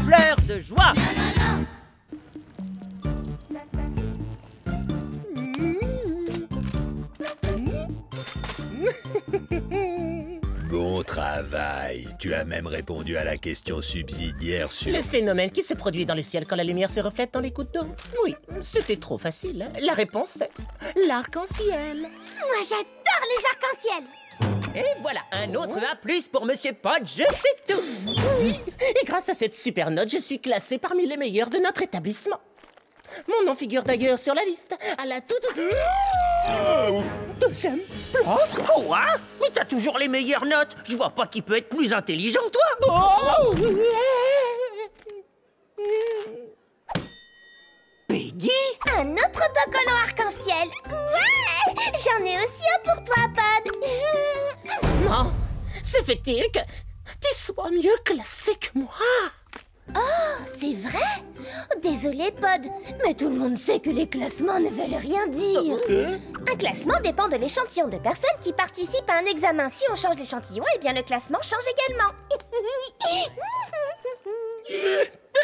fleur de joie. Bon travail. Tu as même répondu à la question subsidiaire sur... Le phénomène qui se produit dans le ciel quand la lumière se reflète dans les gouttes d'eau. Oui, c'était trop facile. La réponse, c'est l'arc-en-ciel. Moi, j'adore les arcs-en-ciel. Et voilà, un autre A+ pour Monsieur Pod, je sais tout. Oui, et grâce à cette super note, je suis classé parmi les meilleurs de notre établissement. Mon nom figure d'ailleurs sur la liste, à la toute... deuxième place. Quoi? Mais t'as toujours les meilleures notes. Je vois pas qui peut être plus intelligent que toi. Oh. Peggy? Un autre autocollant arc-en-ciel. Ouais! J'en ai aussi un pour toi, Pod. Non, se fait-il que tu sois mieux classé que moi? Oh, c'est vrai? Désolé, Pod, mais tout le monde sait que les classements ne veulent rien dire. Un classement dépend de l'échantillon de personnes qui participent à un examen. Si on change l'échantillon, eh bien le classement change également.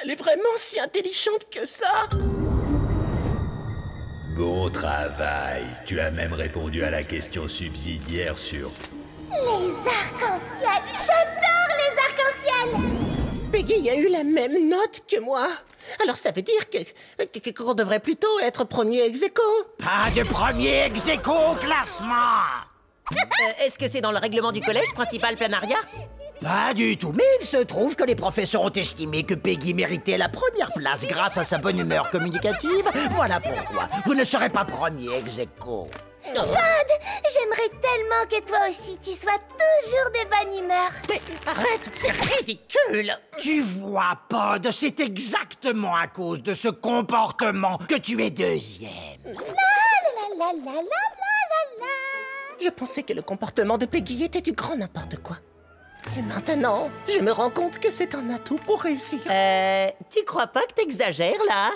Elle est vraiment si intelligente que ça. Bon travail. Tu as même répondu à la question subsidiaire sur... Les arcs-en-ciel! J'adore les arcs-en-ciel! Peggy a eu la même note que moi. Alors ça veut dire qu'on devrait plutôt être premier ex aequo. Pas de premier ex aequo au classement. Est-ce que c'est dans le règlement du collège principal Planaria? Pas du tout, mais il se trouve que les professeurs ont estimé que Peggy méritait la première place grâce à sa bonne humeur communicative. Voilà pourquoi vous ne serez pas premier ex aequo. Pod, j'aimerais tellement que toi aussi tu sois toujours de bonne humeur. Mais arrête, c'est ridicule. Tu vois, Pod, c'est exactement à cause de ce comportement que tu es deuxième. La la la la la la. Je pensais que le comportement de Peggy était du grand n'importe quoi. Et maintenant, je me rends compte que c'est un atout pour réussir. Tu crois pas que t'exagères, là?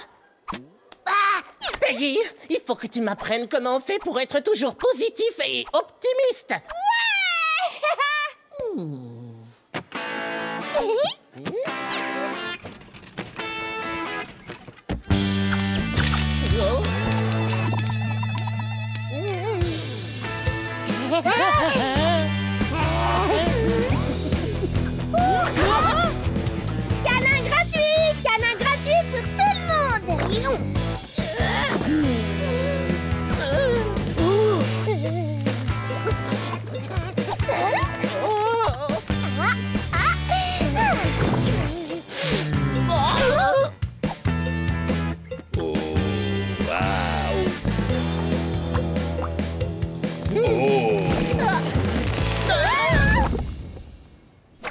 Peggy, il faut que tu m'apprennes comment on fait pour être toujours positif et optimiste. Câlin gratuit pour tout le monde. Oh, waouh! Oh!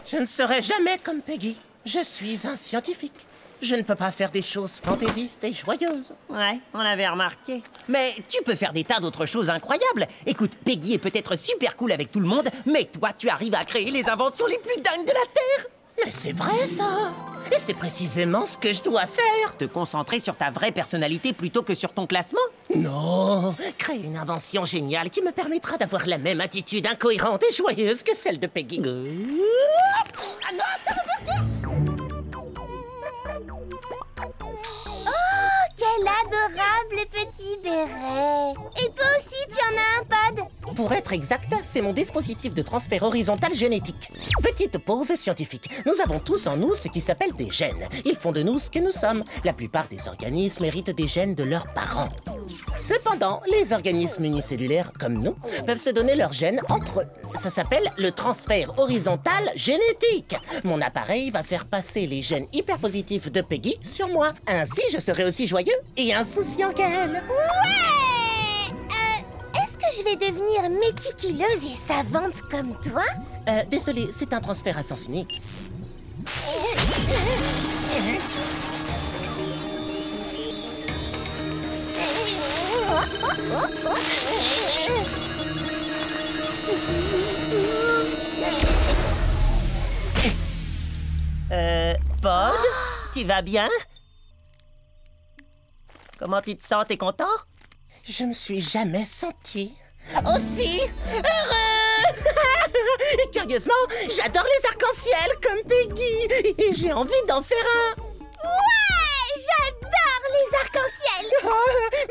Je ne serai jamais comme Peggy. Je suis un scientifique. Je ne peux pas faire des choses fantaisistes et joyeuses. Ouais, on avait remarqué. Mais tu peux faire des tas d'autres choses incroyables. Écoute, Peggy est peut-être super cool avec tout le monde, mais toi, tu arrives à créer les inventions les plus dingues de la Terre. Mais c'est vrai, ça. Et c'est précisément ce que je dois faire. Te concentrer sur ta vraie personnalité plutôt que sur ton classement? Non, créer une invention géniale qui me permettra d'avoir la même attitude incohérente et joyeuse que celle de Peggy. Ah non, attends, Quel adorable petit béret. Et toi aussi, tu en as un, Pod? pour être exact, c'est mon dispositif de transfert horizontal génétique. Petite pause scientifique. Nous avons tous en nous ce qui s'appelle des gènes. Ils font de nous ce que nous sommes. La plupart des organismes héritent des gènes de leurs parents. Cependant, les organismes unicellulaires, comme nous, peuvent se donner leurs gènes entre eux. Ça s'appelle le transfert horizontal génétique. Mon appareil va faire passer les gènes hyperpositifs de Peggy sur moi. Ainsi, je serai aussi joyeux et insouciant qu'elle. Ouais! Est-ce que je vais devenir méticuleuse et savante comme toi? Désolé, c'est un transfert à sens unique. Pod, tu vas bien? Comment tu te sens? T'es content? Je me suis jamais senti aussi heureux. Et curieusement, j'adore les arcs-en-ciel comme Peggy. Et j'ai envie d'en faire un. arc-en-ciel.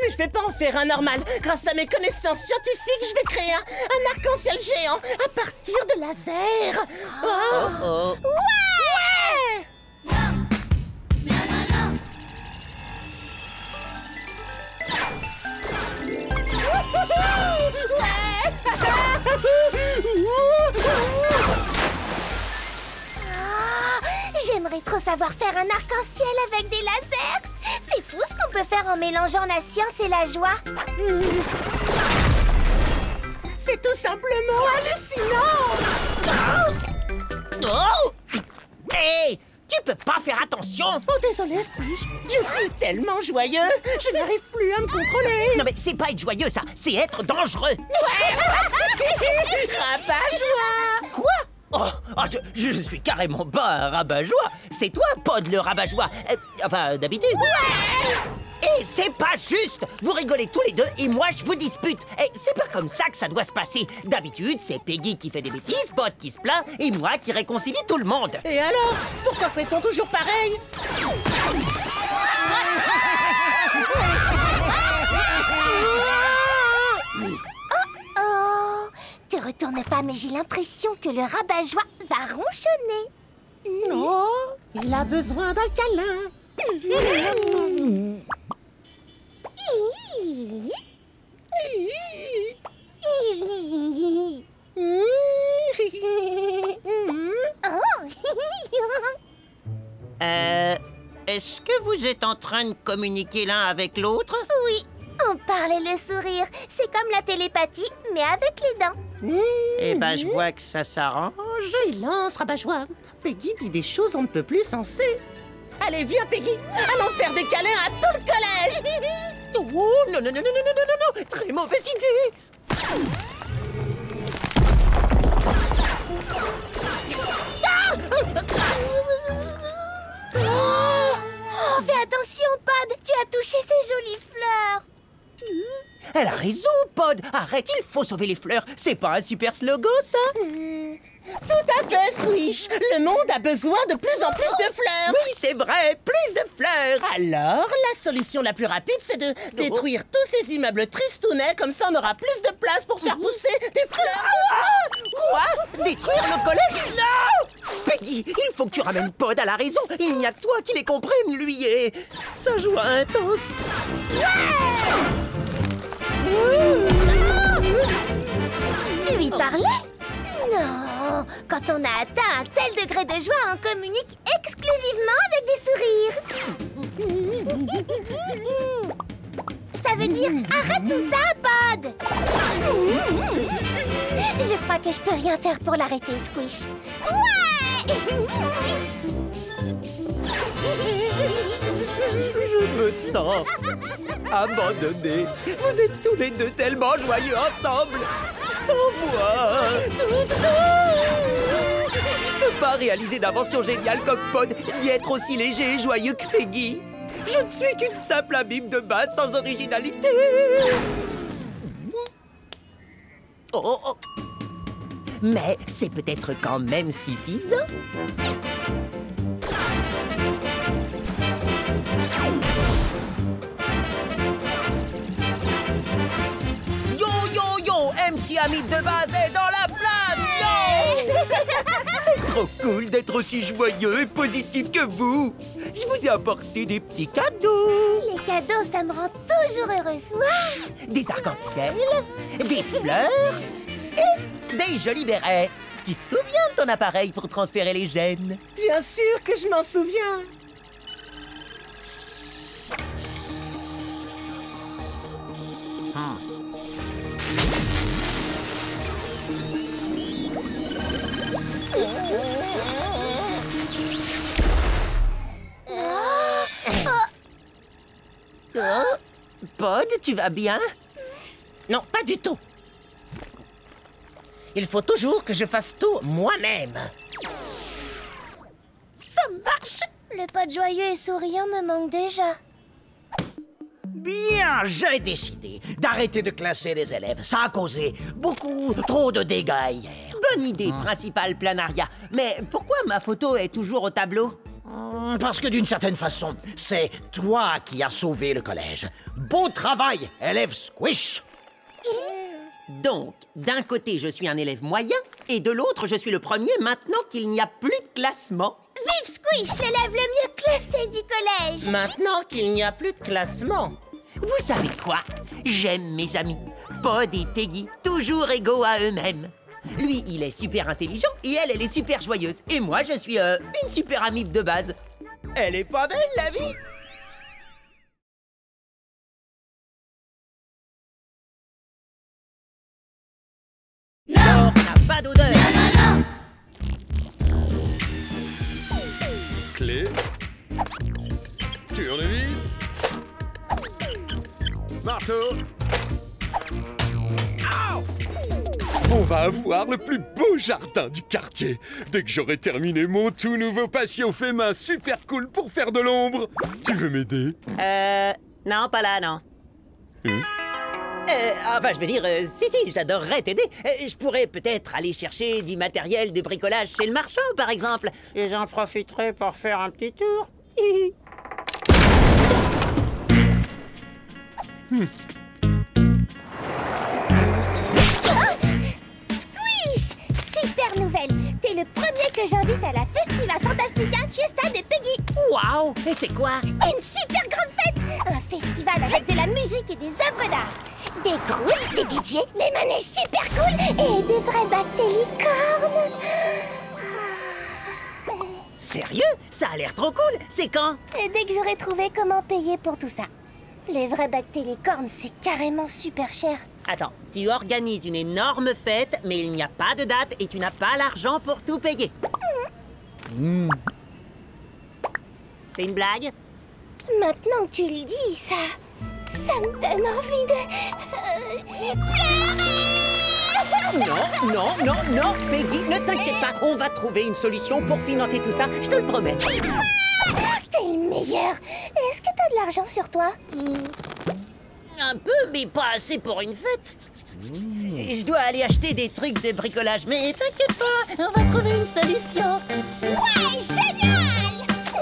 Mais je vais pas en faire un normal. Grâce à mes connaissances scientifiques, je vais créer un arc-en-ciel géant à partir de laser. Oh. Ouais! J'aimerais trop savoir faire un arc-en-ciel avec des lasers. C'est fou ce qu'on peut faire en mélangeant la science et la joie. C'est tout simplement hallucinant! Oh! Hé! Tu peux pas faire attention! Oh, désolé, Squish. Je suis tellement joyeux, je n'arrive plus à me contrôler. Non mais c'est pas être joyeux ça, c'est être dangereux! Rabat-joie! Quoi? Oh, je suis carrément pas un rabat-joie! C'est toi, Pod, le rabat-joie! Enfin, d'habitude! Ouais! Et c'est pas juste! Vous rigolez tous les deux et moi je vous dispute! Et c'est pas comme ça que ça doit se passer! D'habitude, c'est Peggy qui fait des bêtises, Pod qui se plaint et moi qui réconcilie tout le monde! Et alors? Pourquoi fait-on toujours pareil? Oh, te retourne pas, mais j'ai l'impression que le rabat-joie va ronchonner. Non, il a besoin d'un câlin. Est-ce que vous êtes en train de communiquer l'un avec l'autre? Oui, on parle et le sourire. C'est comme la télépathie, mais avec les dents. Eh ben, je vois que ça s'arrange. Silence, rabat-joie. Peggy dit des choses on ne peut plus sensées. Allez, viens, Peggy. Allons faire des câlins à tout le collège. Oh, non, très mauvaise idée. Oh, fais attention, Pod. Tu as touché ces jolies fleurs. Elle a raison, Pod. Arrête, il faut sauver les fleurs. C'est pas un super slogan, ça? Tout à fait, Squish. Le monde a besoin de plus en plus de fleurs. Oui, c'est vrai, plus de fleurs. Alors, la solution la plus rapide, c'est de détruire tous ces immeubles tristounets. Comme ça, on aura plus de place pour faire pousser des fleurs. Quoi? Détruire le collège? Non! Peggy, il faut que tu ramènes Pod à la raison. Il n'y a que toi qui les comprenne, lui, et sa joie intense. Lui parler? Non, quand on a atteint un tel degré de joie, on communique exclusivement avec des sourires. Ça veut dire arrête tout ça, Pod. Je crois que je peux rien faire pour l'arrêter, Squish. Ouais. Je me sens abandonné. Vous êtes tous les deux tellement joyeux ensemble. Sans moi. Je peux pas réaliser d'invention géniale comme Pod, ni être aussi léger et joyeux que Peggy. Je ne suis qu'une simple abîme de base sans originalité. Oh. Mais c'est peut-être quand même suffisant. Yo, MC Amide de base est dans la place, yo. C'est trop cool d'être aussi joyeux et positif que vous. Je vous ai apporté des petits cadeaux. Les cadeaux, ça me rend toujours heureuse. Ouais. Des arcs-en-ciel, des fleurs et des jolis bérets. Tu te souviens de ton appareil pour transférer les gènes? Bien sûr que je m'en souviens. Pod, tu vas bien? Non, pas du tout. Il faut toujours que je fasse tout moi-même. Ça marche! Le Pod joyeux et souriant me manque déjà. Bien, j'ai décidé d'arrêter de classer les élèves. Ça a causé beaucoup trop de dégâts hier. Bonne idée, principal planaria. Mais pourquoi ma photo est toujours au tableau? Parce que d'une certaine façon, c'est toi qui as sauvé le collège. Beau travail, élève Squish! Donc, d'un côté, je suis un élève moyen, et de l'autre, je suis le premier maintenant qu'il n'y a plus de classement. Vive Squish, l'élève le mieux classé du collège! Maintenant qu'il n'y a plus de classement. Vous savez quoi? J'aime mes amis, Pod et Peggy, toujours égaux à eux-mêmes. Lui, il est super intelligent, et elle est super joyeuse. Et moi, je suis une super amie de base. Elle est pas belle, la vie? L'or n'a pas d'odeur. Clé. Tournevis. Marteau. On va avoir le plus beau jardin du quartier. Dès que j'aurai terminé mon tout nouveau patio fait main super cool pour faire de l'ombre. Tu veux m'aider? Non, pas là, non. Enfin, je veux dire, si, j'adorerais t'aider. Je pourrais peut-être aller chercher du matériel de bricolage chez le marchand, par exemple. Et j'en profiterai pour faire un petit tour. Squish! Super nouvelle! T'es le premier que j'invite à la Festiva Fantastica Fiesta de Peggy! Waouh! Et c'est quoi? Une super grande fête! Un festival avec de la musique et des œuvres d'art! Des groupes, des DJ, des manèges super cool et des vrais bactélicornes! Sérieux? Ça a l'air trop cool! C'est quand? Et dès que j'aurai trouvé comment payer pour tout ça. Les vrais bactélicornes, c'est carrément super cher. Attends, tu organises une énorme fête, mais il n'y a pas de date et tu n'as pas l'argent pour tout payer. C'est une blague? Maintenant que tu le dis, ça me donne envie de... pleurer! Non, Peggy, ne t'inquiète pas, on va trouver une solution pour financer tout ça, je te le promets. T'es le meilleur! Est-ce que t'as de l'argent sur toi? Un peu, mais pas assez pour une fête. Je dois aller acheter des trucs de bricolage, mais t'inquiète pas, on va trouver une solution. Ouais, génial!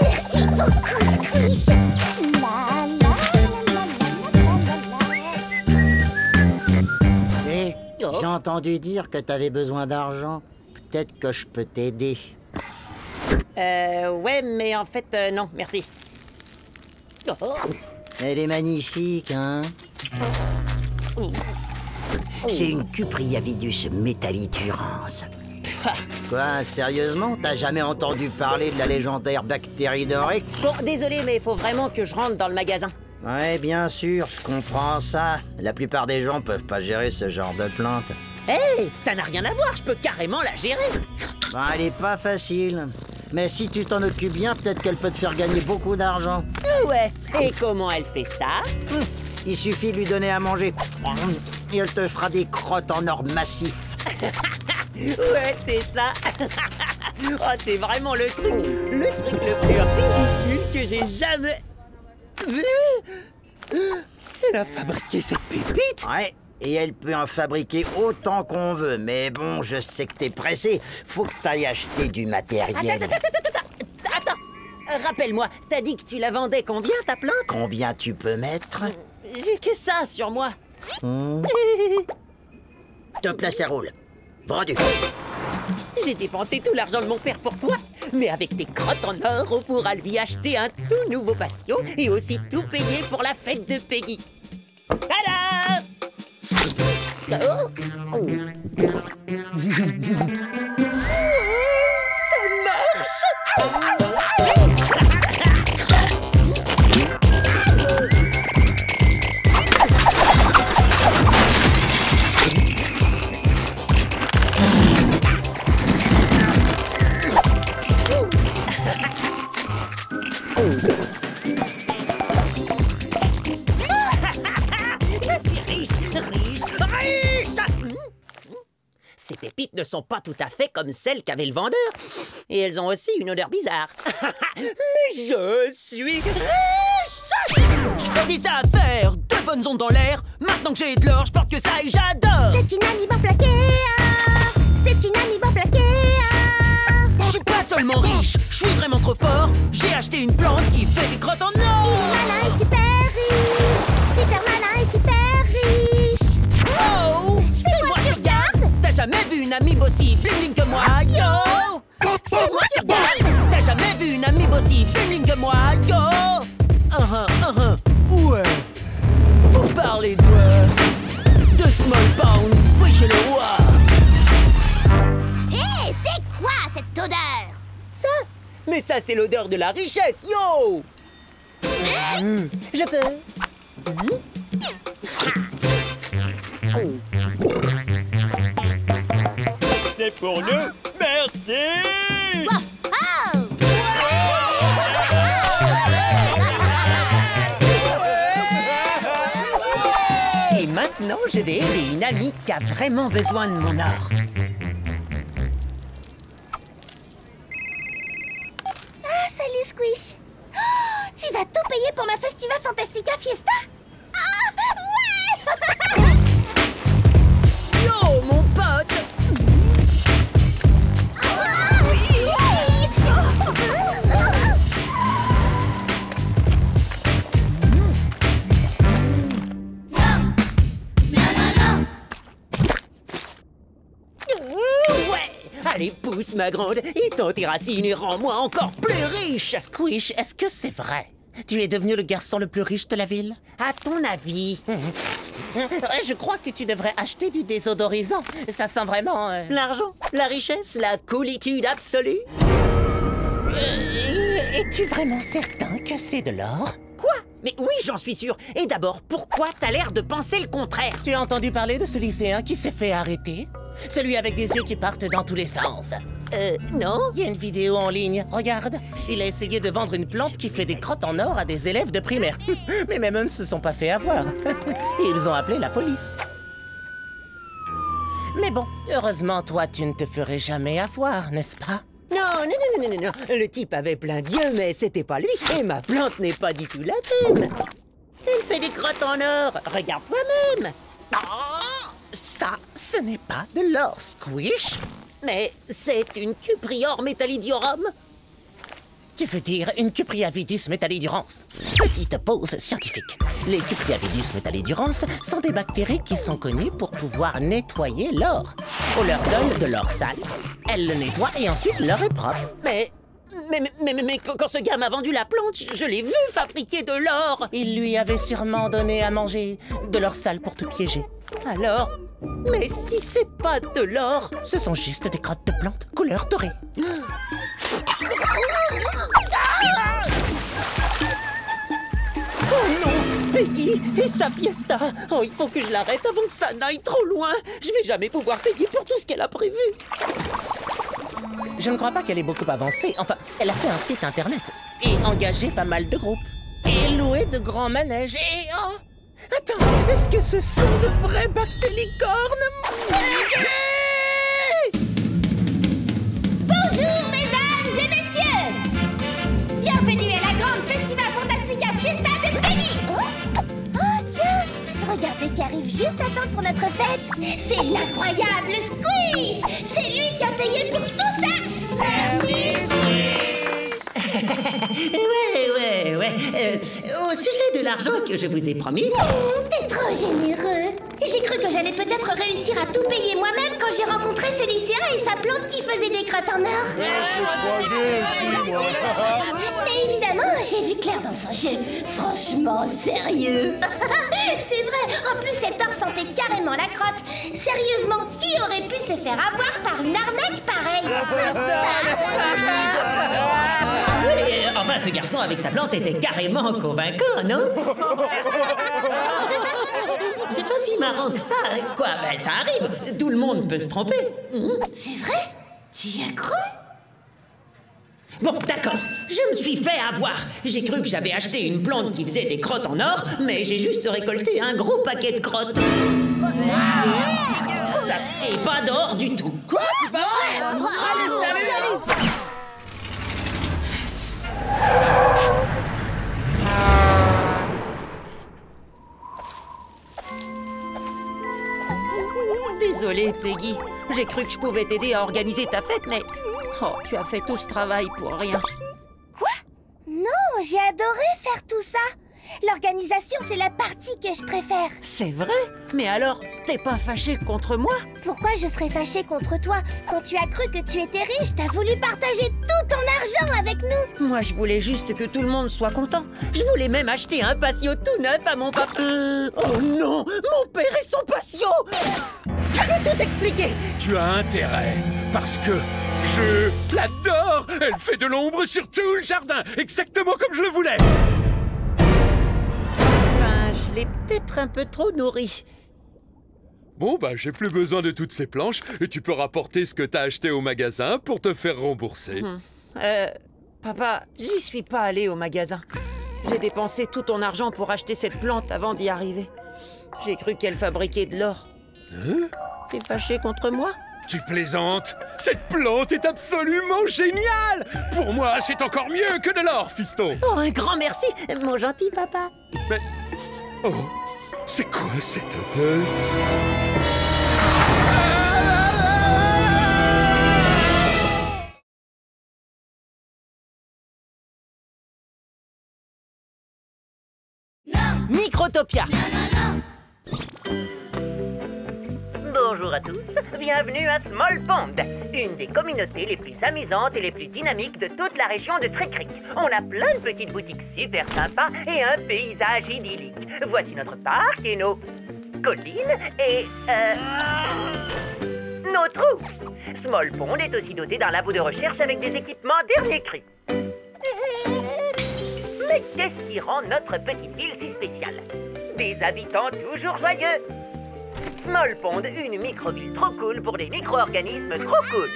Merci beaucoup, Squish! Hé, j'ai entendu dire que t'avais besoin d'argent. Peut-être que je peux t'aider. Ouais, mais en fait, non, merci. Oh. Elle est magnifique, hein? C'est une Cupriavidus metalliturans. Quoi, sérieusement? T'as jamais entendu parler de la légendaire bactérie dorée? Bon, désolé, mais il faut vraiment que je rentre dans le magasin. Ouais, bien sûr, je comprends ça. La plupart des gens peuvent pas gérer ce genre de plante. Hey, ça n'a rien à voir, je peux carrément la gérer. Bah, elle est pas facile. Mais si tu t'en occupes bien, peut-être qu'elle peut te faire gagner beaucoup d'argent. Ouais, et comment elle fait ça? Il suffit de lui donner à manger. Et elle te fera des crottes en or massif. Ouais, c'est ça. Oh, c'est vraiment le truc le plus ridicule que j'ai jamais vu. Elle a fabriqué cette pépite. Ouais, et elle peut en fabriquer autant qu'on veut. Mais bon, je sais que t'es pressé. Faut que t'ailles acheter du matériel. Attends. Rappelle-moi, t'as dit que tu la vendais combien, ta plante? Combien tu peux mettre? J'ai que ça sur moi. Top, là, ça roule. Vendu. J'ai dépensé tout l'argent de mon père pour toi. Mais avec tes crottes en or, on pourra lui acheter un tout nouveau patio et aussi tout payer pour la fête de Peggy. Tada! Oh. Ça marche! Je suis riche! Ces pépites ne sont pas tout à fait comme celles qu'avait le vendeur. Et elles ont aussi une odeur bizarre. Mais je suis riche! Je fais des affaires, de bonnes ondes dans l'air. Maintenant que j'ai de l'or, je porte que ça et j'adore. C'est une amie bien plaquée, c'est une amie bien plaquée. Je suis pas seulement riche, je suis vraiment trop fort. J'ai acheté une plante qui fait des crottes en or. Malin et super riche. Super malin et super riche. Oh, c'est moi qui regarde. T'as jamais vu une amibe aussi bling bling que moi, yo. C'est moi qui regarde. T'as jamais vu une amibe aussi bling bling que moi, yo. Ouais. Vous parlez de Small Pound Squish le roi. Hé, c'est quoi cette odeur? Ça? Mais ça, c'est l'odeur de la richesse, yo. Je peux. C'est pour nous. Merci. Et maintenant, je vais aider une amie qui a vraiment besoin de mon or. Ah, salut Squish. Oh, tu vas tout payer pour ma Festiva Fantastica Fiesta? Ah, ouais. Yo, mon pote. Allez, pousse, ma grande, et ton terracine et rends-moi encore plus riche. Squish, est-ce que c'est vrai? Tu es devenu le garçon le plus riche de la ville? À ton avis? Je crois que tu devrais acheter du désodorisant. Ça sent vraiment... L'argent, la richesse, la coolitude absolue. Es-tu vraiment certain que c'est de l'or? Quoi? Mais oui, j'en suis sûr. Et d'abord, pourquoi t'as l'air de penser le contraire? Tu as entendu parler de ce lycéen qui s'est fait arrêter? Celui avec des yeux qui partent dans tous les sens. Non? Il y a une vidéo en ligne, regarde. Il a essayé de vendre une plante qui fait des crottes en or à des élèves de primaire. Mais même eux ne se sont pas fait avoir. Et ils ont appelé la police. Mais bon, heureusement, toi, tu ne te ferais jamais avoir, n'est-ce pas? Non. Le type avait plein d'yeux, mais c'était pas lui. Et ma plante n'est pas du tout la même. Elle fait des crottes en or. Regarde toi-même. Ça, ce n'est pas de l'or, Squish. Mais c'est une cuprior métallidiorum. Tu veux dire une Cupriavidus metallidurans? Petite pause scientifique. Les Cupriavidus metallidurans sont des bactéries qui sont connues pour pouvoir nettoyer l'or. On leur donne de l'or sale, elles le nettoient et ensuite l'or est propre. Mais quand ce gars m'a vendu la plante, je l'ai vu fabriquer de l'or. Il lui avait sûrement donné à manger de l'or sale pour te piéger. Alors? Mais si c'est pas de l'or... Ce sont juste des crottes de plantes couleur dorée. Oh non, Peggy et sa fiesta. Oh, il faut que je l'arrête avant que ça n'aille trop loin. Je vais jamais pouvoir payer pour tout ce qu'elle a prévu. Je ne crois pas qu'elle ait beaucoup avancé. Enfin, elle a fait un site internet et engagé pas mal de groupes. Et loué de grands manèges et... Oh! Attends, est-ce que ce sont de vrais bactélicornes? Bonjour, mesdames et messieurs. Bienvenue à la grande Festiva Fantastica Fiesta de Peggy. Oh, tiens, regardez qui arrive juste à temps pour notre fête. C'est l'incroyable Squish. C'est lui qui a payé pour tout ça. Merci, Squish. Ouais. Au sujet de l'argent que je vous ai promis... T'es trop généreux. J'ai cru que j'allais peut-être réussir à tout payer moi-même quand j'ai rencontré ce lycéen et sa plante qui faisait des crottes en or. Mais évidemment, j'ai vu clair dans son jeu. Franchement, sérieux. C'est vrai, en plus cet or sentait carrément la crotte. Sérieusement, qui aurait pu se faire avoir par une arnaque pareille? Oui, enfin, ce garçon avec sa plante était carrément convaincant, non? C'est pas si marrant que ça, hein. Quoi, ben ça arrive, tout le monde peut se tromper. C'est vrai? Tu y as cru? Bon, d'accord, je me suis fait avoir. J'ai cru que j'avais acheté une plante qui faisait des crottes en or, mais j'ai juste récolté un gros paquet de crottes. Et pas d'or du tout. Quoi? C'est pas vrai? Allez, salut! Désolé, Peggy. J'ai cru que je pouvais t'aider à organiser ta fête, mais Oh, tu as fait tout ce travail pour rien. Quoi? Non, j'ai adoré faire tout ça. L'organisation, c'est la partie que je préfère. C'est vrai? Mais alors, t'es pas fâché contre moi? Pourquoi je serais fâchée contre toi? Quand tu as cru que tu étais riche, t'as voulu partager tout ton argent avec nous. Moi, je voulais juste que tout le monde soit content. Je voulais même acheter un patio tout neuf à mon papa. Oh non, mon père et son patio! Je peux tout expliquer. Tu as intérêt, parce que je l'adore. Elle fait de l'ombre sur tout le jardin, exactement comme je le voulais. Ben, je l'ai peut-être un peu trop nourri. Bon, bah, j'ai plus besoin de toutes ces planches et tu peux rapporter ce que t'as acheté au magasin pour te faire rembourser. Papa, j'y suis pas allé au magasin. J'ai dépensé tout ton argent pour acheter cette plante avant d'y arriver. J'ai cru qu'elle fabriquait de l'or. Hein? T'es fâché contre moi? Tu plaisantes? Cette plante est absolument géniale! Pour moi, c'est encore mieux que de l'or, fiston! Oh, un grand merci, mon gentil papa. Mais... Oh, c'est quoi cette odeur? Microtopia. Bonjour à tous, bienvenue à Small Pond, une des communautés les plus amusantes et les plus dynamiques de toute la région de Trictric. On a plein de petites boutiques super sympas et un paysage idyllique. Voici notre parc et nos collines et nos trous. Small Pond est aussi doté d'un labo de recherche avec des équipements dernier cri. Mais qu'est-ce qui rend notre petite ville si spéciale? Des habitants toujours joyeux. Small Pond, une micro-ville trop cool pour des micro-organismes trop cool.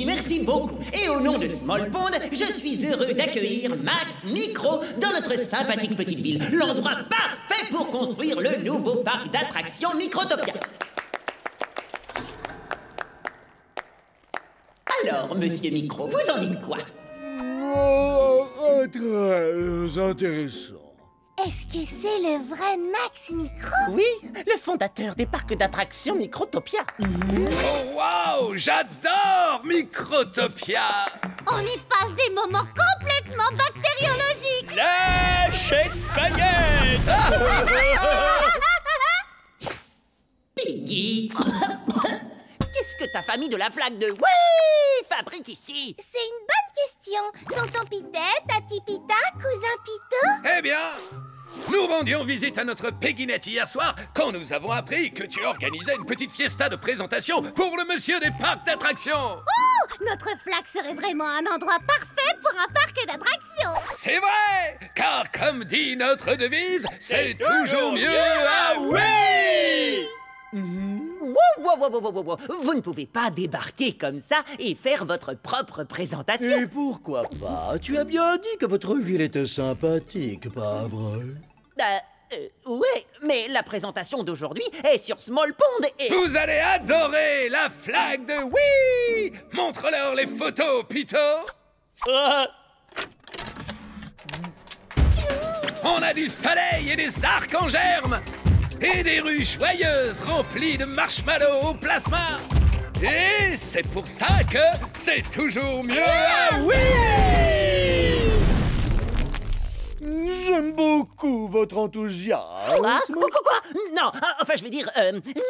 Merci beaucoup. Et au nom de Small Pond, je suis heureux d'accueillir Max Micro dans notre sympathique petite ville. L'endroit parfait pour construire le nouveau parc d'attractions Microtopia. Alors, monsieur Micro, vous en dites quoi? Très intéressant. Est-ce que c'est le vrai Max Micro? Oui, le fondateur des parcs d'attractions Microtopia. Oh, waouh, j'adore Microtopia. On y passe des moments complètement bactériologiques. Lâchez baguette. Piggy. Qu'est-ce que ta famille de la flaque de oui fabrique ici? C'est une bonne question. Tonton Pitet, Tati Pita, cousin Pito. Eh bien, nous rendions visite à notre Pegginette hier soir quand nous avons appris que tu organisais une petite fiesta de présentation pour le monsieur des parcs d'attractions. Oh, notre flaque serait vraiment un endroit parfait pour un parc d'attractions. C'est vrai, car comme dit notre devise, c'est toujours mieux à oui. Wow. Vous ne pouvez pas débarquer comme ça et faire votre propre présentation. Et pourquoi pas? Tu as bien dit que votre ville était sympathique, pas vrai? Ouais, mais la présentation d'aujourd'hui est sur Small Pond et... Vous allez adorer la flag de oui. Montre-leur les photos, Pito. On a du soleil et des arcs en germe. Et des rues joyeuses remplies de marshmallows au plasma. Et c'est pour ça que c'est toujours mieux à oui. J'aime beaucoup votre enthousiasme. Quoi? Non, enfin je veux dire,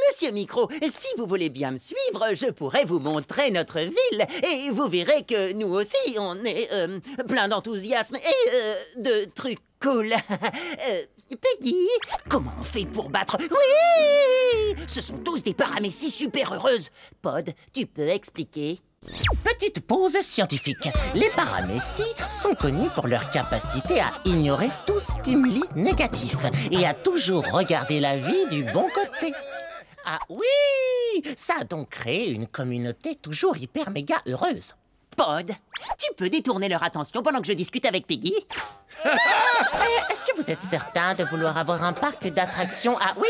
monsieur Micro, si vous voulez bien me suivre, je pourrais vous montrer notre ville et vous verrez que nous aussi, on est plein d'enthousiasme et de trucs cool. Peggy, comment on fait pour battre... Oui! Ce sont tous des paramécies super heureuses. Pod, tu peux expliquer? Petite pause scientifique. Les paramécies sont connus pour leur capacité à ignorer tout stimuli négatif et à toujours regarder la vie du bon côté. Ah oui! Ça a donc créé une communauté toujours hyper méga heureuse. Pod, tu peux détourner leur attention pendant que je discute avec Peggy? Est-ce que vous êtes certain de vouloir avoir un parc d'attractions à... Oui!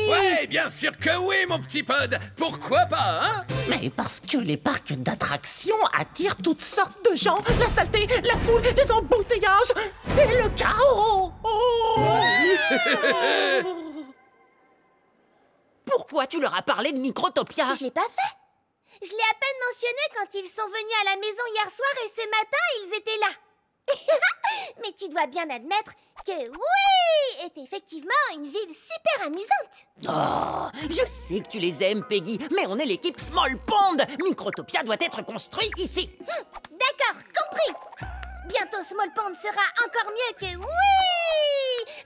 Ouais, bien sûr que oui, mon petit pod. Pourquoi pas, hein? Mais parce que les parcs d'attractions attirent toutes sortes de gens. La saleté, la foule, les embouteillages et le chaos. Pourquoi tu leur as parlé de Microtopia? Je l'ai pas fait. Je l'ai à peine mentionné quand ils sont venus à la maison hier soir et ce matin, ils étaient là. Mais tu dois bien admettre que oui, est effectivement une ville super amusante. Oh, je sais que tu les aimes, Peggy, mais on est l'équipe Small Pond. Microtopia doit être construit ici. D'accord, compris. Bientôt Small Pond sera encore mieux que oui.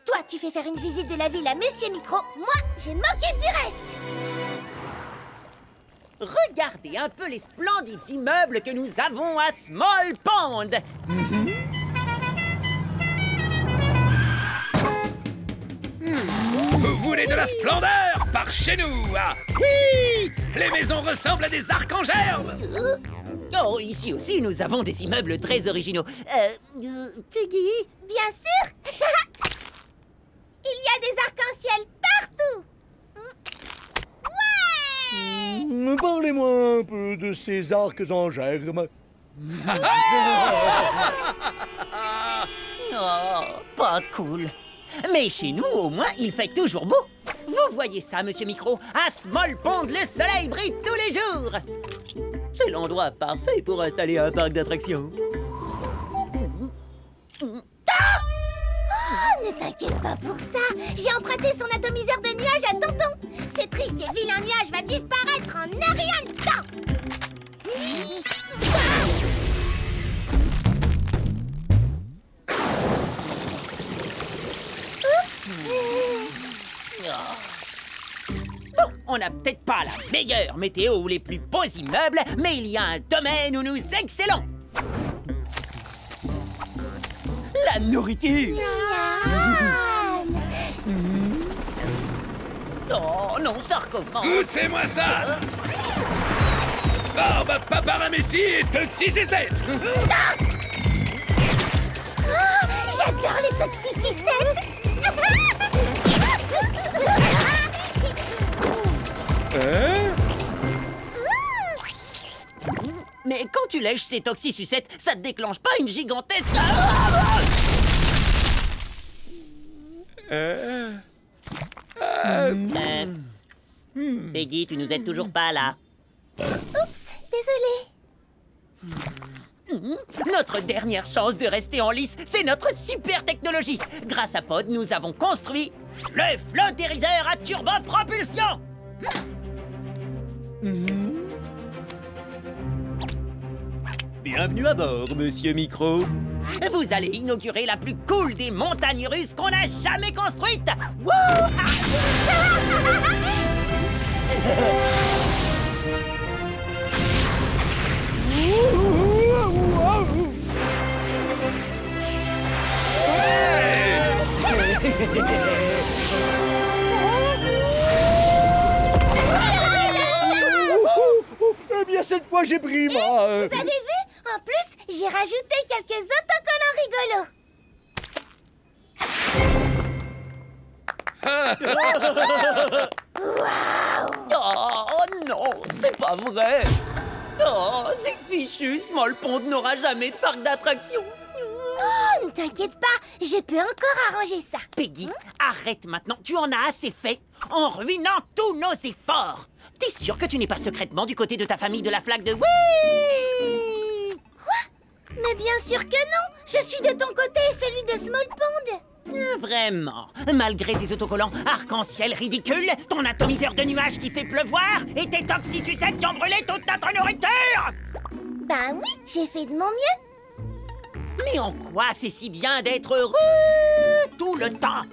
Toi, tu fais faire une visite de la ville à Monsieur Micro. Moi, je m'occupe du reste. Regardez un peu les splendides immeubles que nous avons à Small Pond. Vous voulez de la splendeur? Par chez nous, ah. Oui! Les maisons ressemblent à des arcs en germe. Oh, ici aussi, nous avons des immeubles très originaux. Peggy? Bien sûr. Il y a des arcs-en-ciel partout. Ouais! Parlez-moi un peu de ces arcs en germe. Oh, pas cool. Mais chez nous, au moins, il fait toujours beau. Vous voyez ça, Monsieur Micro? À Small Pond, le soleil brille tous les jours. C'est l'endroit parfait pour installer un parc d'attractions. Oh, ne t'inquiète pas pour ça. J'ai emprunté son atomiseur de nuages à Tonton. Ce triste et vilain nuage va disparaître en un rien de temps. Bon, on n'a peut-être pas la meilleure météo ou les plus beaux immeubles, mais il y a un domaine où nous excellons. La nourriture. Oh non, ça recommence. Goûtez-moi ça. Barbe, Paparamécie et Toxicicette. J'adore les toxicicettes. Mais quand tu lèches ces toxisucettes, ça te déclenche pas une gigantesque... Peggy, tu nous aides toujours pas, là. Oups, désolée. Notre dernière chance de rester en lice, c'est notre super technologie. Grâce à Pod, nous avons construit le flottériseur à turbopropulsion. Bienvenue à bord, Monsieur Micro. Vous allez inaugurer la plus cool des montagnes russes qu'on a jamais construite. Wouh! Eh bien, cette fois, j'ai pris ma... Vous avez vu? En plus, j'ai rajouté quelques autocollants rigolos. Oh non, c'est pas vrai. Oh, c'est fichu, Small Pond n'aura jamais de parc d'attractions. Oh, ne t'inquiète pas, je peux encore arranger ça. Peggy, arrête maintenant, tu en as assez fait en ruinant tous nos efforts. T'es sûre que tu n'es pas secrètement du côté de ta famille de la flaque de... Oui! Quoi? Mais bien sûr que non. Je suis de ton côté et celui de Small Pond. Vraiment? Malgré tes autocollants arc-en-ciel ridicules, ton atomiseur de nuages qui fait pleuvoir et tes toxisucettes qui ont brûlé toute notre nourriture? Ben oui, j'ai fait de mon mieux. Mais en quoi c'est si bien d'être heureux tout le temps?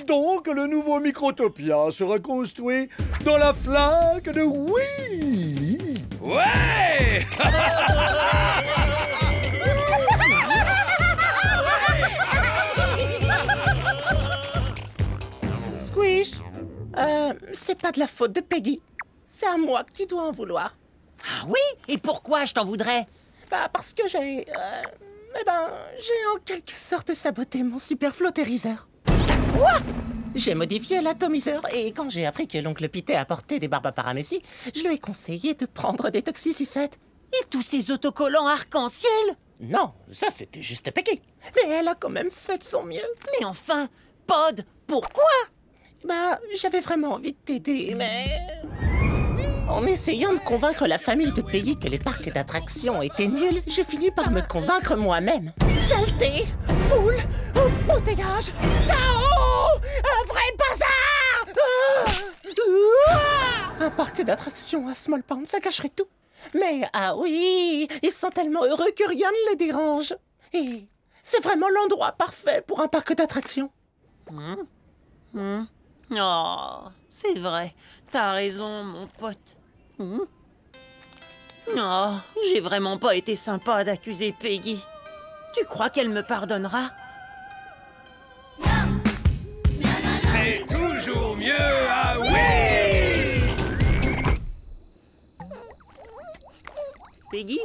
Donc, le nouveau Microtopia sera construit dans la flaque de oui. Ouais! Squish, c'est pas de la faute de Peggy. C'est à moi que tu dois en vouloir. Ah oui? Et pourquoi je t'en voudrais? Bah, parce que Eh ben, j'ai en quelque sorte saboté mon super flottériseur. Quoi? J'ai modifié l'atomiseur et quand j'ai appris que l'oncle Pité apportait des barbaparamécies, je lui ai conseillé de prendre des toxisucettes. Et tous ces autocollants arc-en-ciel? Non, ça c'était juste Peggy. Mais elle a quand même fait de son mieux. Mais enfin, Pod, pourquoi? Bah, j'avais vraiment envie de t'aider, mais... En essayant de convaincre la famille de Peggy que les parcs d'attractions étaient nuls, j'ai fini par me convaincre moi-même. Saleté, foule, embouteillage, chaos, un vrai bazar! Un parc d'attractions à Small Pond, ça cacherait tout. Mais ah oui, ils sont tellement heureux que rien ne les dérange. Et c'est vraiment l'endroit parfait pour un parc d'attractions. Oh, c'est vrai. T'as raison, mon pote. Oh, j'ai vraiment pas été sympa d'accuser Peggy. Tu crois qu'elle me pardonnera? C'est toujours mieux, ah oui! Peggy?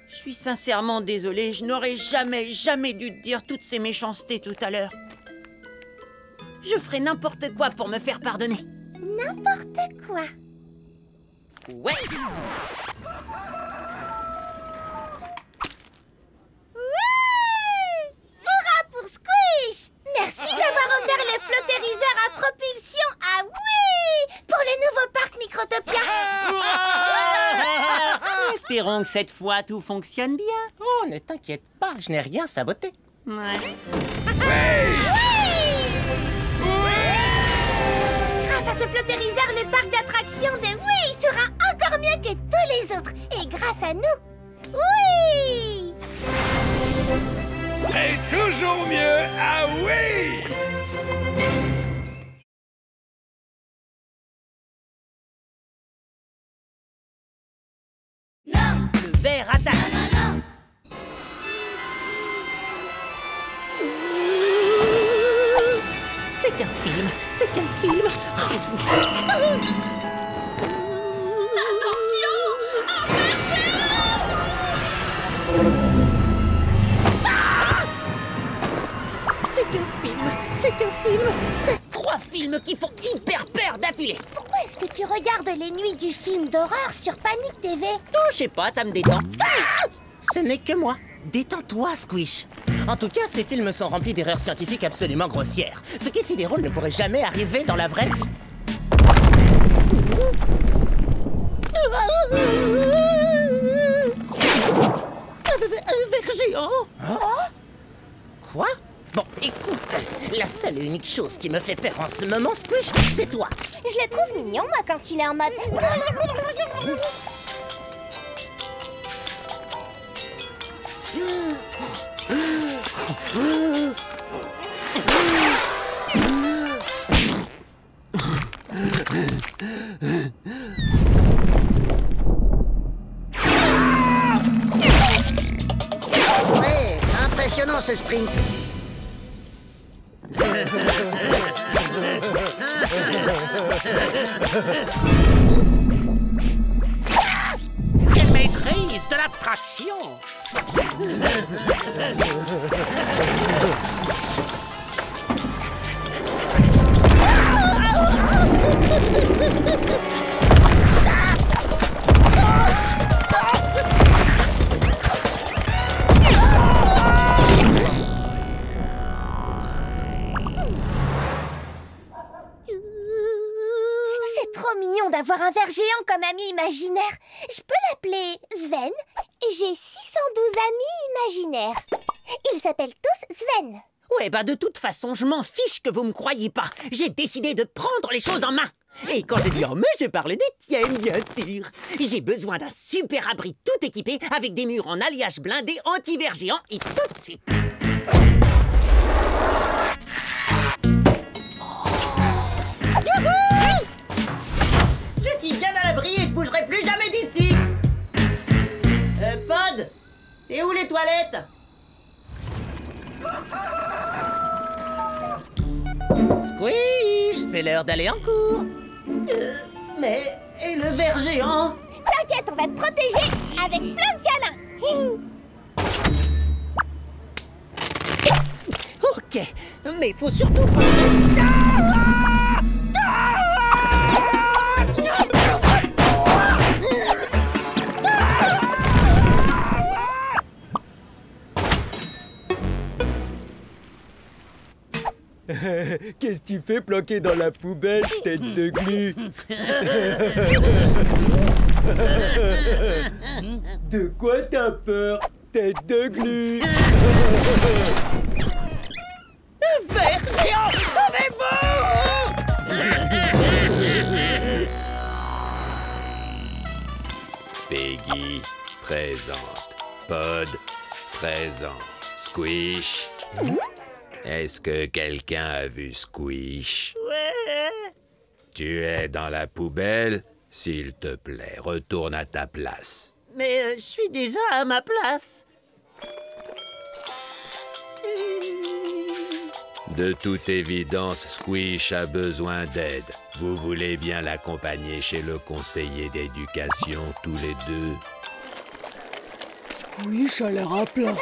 Je suis sincèrement désolée, je n'aurais jamais dû te dire toutes ces méchancetés tout à l'heure. Je ferai n'importe quoi pour me faire pardonner. N'importe quoi. Ouais. Hurrah pour Squish! Merci d'avoir offert le flottériseur à propulsion à oui! Pour le nouveau parc Microtopia. Espérons que cette fois tout fonctionne bien. Oh, ne t'inquiète pas, je n'ai rien saboté. Ouais. Grâce à ce flottériseur, le parc d'attractions de oui sera encore mieux que tous les autres. Et grâce à nous, oui! C'est toujours mieux, ah oui! Le verre attaque. C'est qu'un film, c'est qu'un film. C'est qu'un film, c'est qu'un film. C'est 3 films qui font hyper peur d'affilée. Pourquoi est-ce que tu regardes les nuits du film d'horreur sur Panic TV? Oh, je sais pas, ça me détend. Ce n'est que moi. Détends-toi, Squish. En tout cas, ces films sont remplis d'erreurs scientifiques absolument grossières. Ce qui, si des rôles ne pourrait jamais arriver dans la vraie vie. Un verre géant. Quoi? Bon, écoute, la seule et unique chose qui me fait peur en ce moment, Squish, c'est toi. Je le trouve mignon, moi, quand il est en mode... Ouais, impressionnant ce sprint. Quelle maîtrise de l'abstraction! C'est trop mignon d'avoir un ver géant comme ami imaginaire. Je peux l'appeler Sven. J'ai 612 amis imaginaires. Ils s'appellent tous Sven. Ouais, bah de toute façon, je m'en fiche que vous me croyiez pas. J'ai décidé de prendre les choses en main. Et quand j'ai dit en main, je parle des tiennes, bien sûr. J'ai besoin d'un super abri tout équipé avec des murs en alliage blindé anti-ver géant et tout de suite. Youhou! Je suis bien à l'abri et je bougerai plus jamais d'ici. Pod, c'est où les toilettes? Squish, c'est l'heure d'aller en cours. Mais... et le ver géant? T'inquiète, on va te protéger avec plein de câlins. Ok, mais faut surtout qu'on reste... Qu'est-ce que tu fais planqué dans la poubelle, tête de glu? De quoi t'as peur, tête de glu? Ver géant, sauvez-vous! Peggy, présente. Pod, présent. Squish. Est-ce que quelqu'un a vu Squish? Ouais. Tu es dans la poubelle? S'il te plaît, retourne à ta place. Mais je suis déjà à ma place. De toute évidence, Squish a besoin d'aide. Vous voulez bien l'accompagner chez le conseiller d'éducation, tous les deux? Squish a l'air à plat.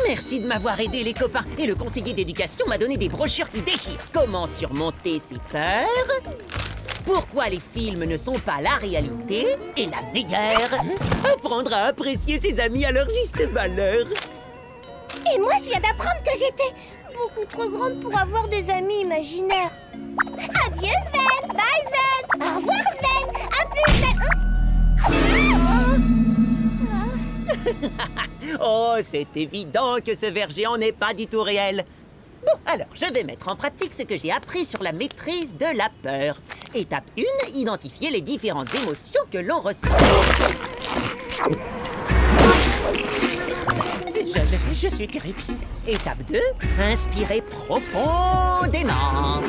Merci de m'avoir aidé, les copains. Et le conseiller d'éducation m'a donné des brochures qui déchirent. Comment surmonter ses peurs? Pourquoi les films ne sont pas la réalité? Et la meilleure, apprendre à apprécier ses amis à leur juste valeur. Et moi, je viens d'apprendre que j'étais beaucoup trop grande pour avoir des amis imaginaires. Adieu, Sven. Bye, Sven. Au revoir, Sven. À plus, Sven. Oh, c'est évident que ce ver géant n'est pas du tout réel. Bon, alors, je vais mettre en pratique ce que j'ai appris sur la maîtrise de la peur. Étape 1, identifier les différentes émotions que l'on ressent. Je suis terrifié. Étape 2, inspirer profondément.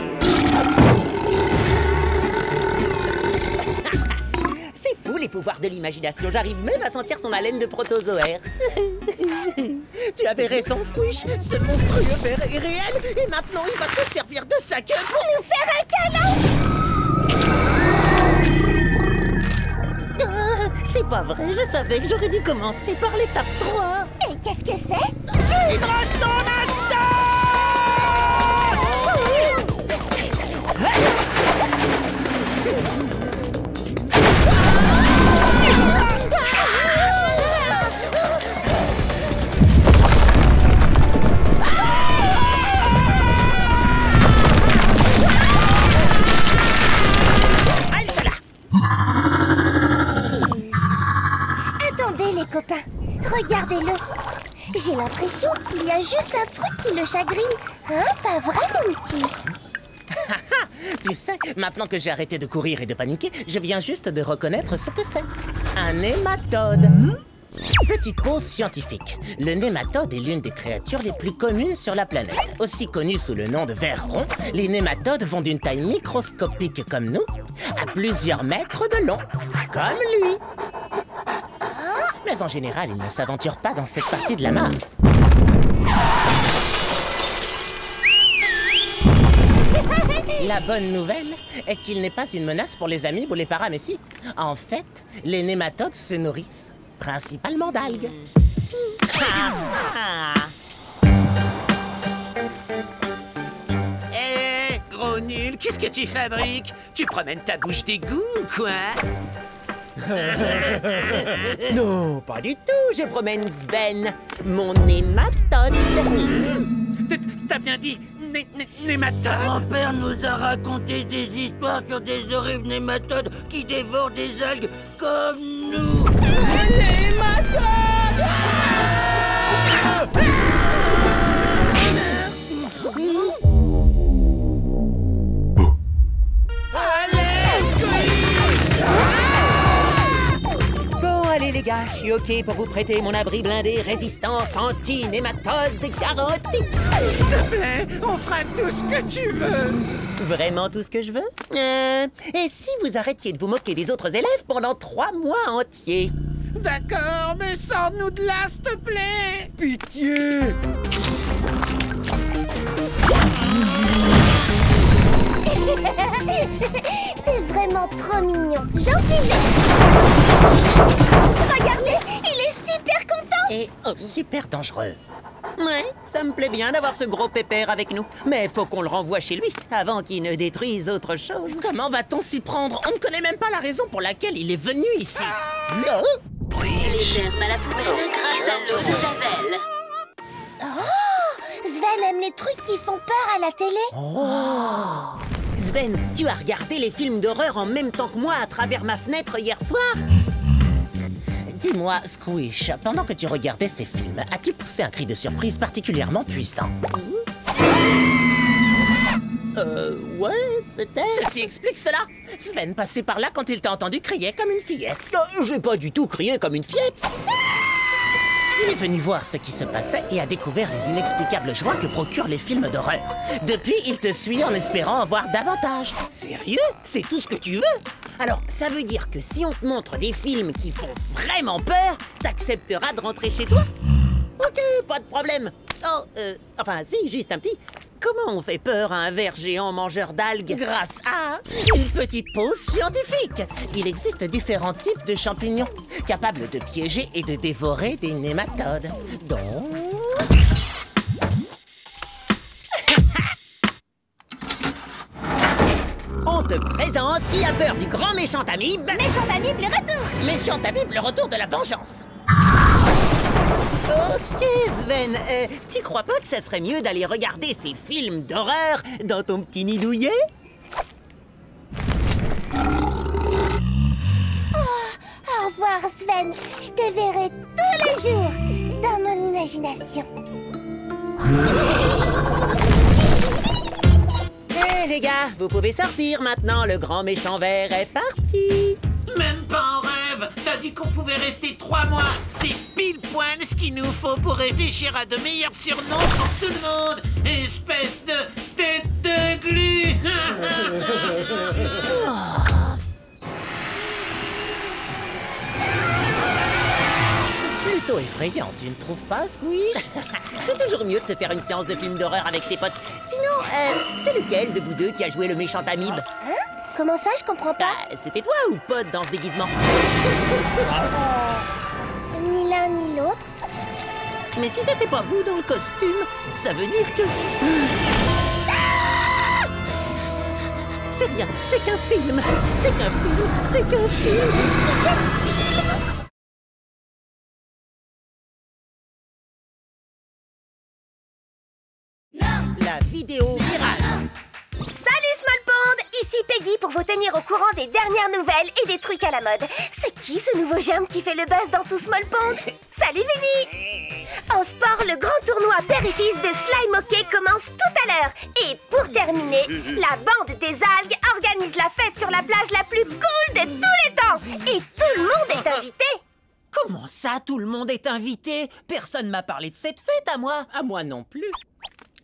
C'est fou les pouvoirs de l'imagination, j'arrive même à sentir son haleine de protozoaire. Tu avais raison, Squish. Ce monstrueux ver est réel et maintenant il va se servir de sa queue pour nous faire un câlin. C'est pas vrai, je savais que j'aurais dû commencer par l'étape 3. Et qu'est-ce que c'est? Suivre son instinct! Attendez les copains, regardez-le. J'ai l'impression qu'il y a juste un truc qui le chagrine. Hein, pas vrai, mon petit? Tu sais, maintenant que j'ai arrêté de courir et de paniquer, je viens juste de reconnaître ce que c'est. Un nématode. Petite pause scientifique. Le nématode est l'une des créatures les plus communes sur la planète. Aussi connu sous le nom de vers rond, les nématodes vont d'une taille microscopique comme nous à plusieurs mètres de long, comme lui. Mais en général, ils ne s'aventurent pas dans cette partie de la map. La bonne nouvelle est qu'il n'est pas une menace pour les amibes ou les paramécies. En fait, les nématodes se nourrissent principalement d'algues. Hé, gros nul, qu'est-ce que tu fabriques? Tu promènes ta bouche d'égout ou quoi? Non, pas du tout, je promène Sven, mon nématode. T'as bien dit nématode? Grand-père nous a raconté des histoires sur des horribles nématodes qui dévorent des algues comme nous. Nématodes! Allez les gars, je suis OK pour vous prêter mon abri blindé résistance anti-nématode garantie. S'il te plaît, on fera tout ce que tu veux. Vraiment tout ce que je veux? Et si vous arrêtiez de vous moquer des autres élèves pendant 3 mois entiers? D'accord, mais sors-nous de là, s'il te plaît. Pitié! T'es vraiment trop mignon. Gentil. Regardez, il est super content. Et super dangereux. Ouais, ça me plaît bien d'avoir ce gros pépère avec nous. Mais faut qu'on le renvoie chez lui, avant qu'il ne détruise autre chose. Comment va-t-on s'y prendre? On ne connaît même pas la raison pour laquelle il est venu ici. Les germes à la poubelle grâce à l'eau de Javel. Oh, Sven aime les trucs qui font peur à la télé. Sven, tu as regardé les films d'horreur en même temps que moi à travers ma fenêtre hier soir? Dis-moi, Squish, pendant que tu regardais ces films, as-tu poussé un cri de surprise particulièrement puissant? Ouais, peut-être. Ceci explique cela. Sven passait par là quand il t'a entendu crier comme une fillette. J'ai pas du tout crié comme une fillette. Il est venu voir ce qui se passait et a découvert les inexplicables joies que procurent les films d'horreur. Depuis, il te suit en espérant en voir davantage. Sérieux? C'est tout ce que tu veux? Alors, ça veut dire que si on te montre des films qui font vraiment peur, t'accepteras de rentrer chez toi? Ok, pas de problème. Enfin, si, juste un petit. Comment on fait peur à un ver géant mangeur d'algues? Grâce à une petite pause scientifique. Il existe différents types de champignons, capables de piéger et de dévorer des nématodes. Donc... On te présente qui a peur du grand méchant amibe. Méchant amibe, le retour. Méchant amibe, le retour de la vengeance. Ok, Sven, tu crois pas que ça serait mieux d'aller regarder ces films d'horreur dans ton petit nid douillet? Au revoir, Sven. Je te verrai tous les jours dans mon imagination. Hé les gars, vous pouvez sortir maintenant, le grand méchant vert est parti. Même pas en rêve. T'as dit qu'on pouvait rester 3 mois. C'est pile poil ce qu'il nous faut pour réfléchir à de meilleurs surnoms pour tout le monde. Espèce de tête de glu. Plutôt effrayant, tu ne trouves pas, Squish? C'est toujours mieux de se faire une séance de films d'horreur avec ses potes. Sinon, c'est lequel de vous deux qui a joué le méchant amibe? Hein? Comment ça, je comprends pas? C'était toi ou Pod dans ce déguisement? Ni l'un ni l'autre. Mais si c'était pas vous dans le costume, ça veut dire que... C'est rien, c'est qu'un film. C'est qu'un film, c'est qu'un film. C'est qu'un film. La vidéo virale. Salut Smallpond, ici Peggy pour vous tenir au courant des dernières nouvelles et des trucs à la mode. C'est qui ce nouveau germe qui fait le buzz dans tout Smallpond? Salut Vinny. En sport, le grand tournoi père et fils de Slime Hockey commence tout à l'heure. Et pour terminer, la bande des algues organise la fête sur la plage la plus cool de tous les temps. Et tout le monde est invité. Comment ça, tout le monde est invité? Personne m'a parlé de cette fête à moi. À moi non plus.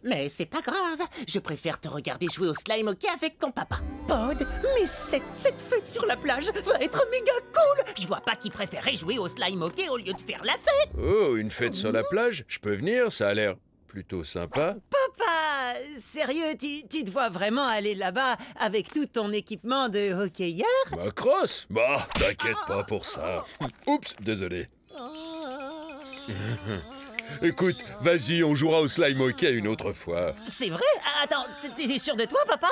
Mais c'est pas grave, je préfère te regarder jouer au slime hockey avec ton papa. Pod, mais cette fête sur la plage va être méga cool. Je vois pas qui préférait jouer au slime hockey au lieu de faire la fête. Oh, une fête sur la plage? Je peux venir? Ça a l'air plutôt sympa. Papa, sérieux, tu te vois vraiment aller là-bas avec tout ton équipement de hockeyeur? Ma crosse? Bah, t'inquiète pas pour ça. Oups, désolé. Écoute, vas-y, on jouera au slime hockey une autre fois. C'est vrai? Attends, t'es sûr de toi, papa?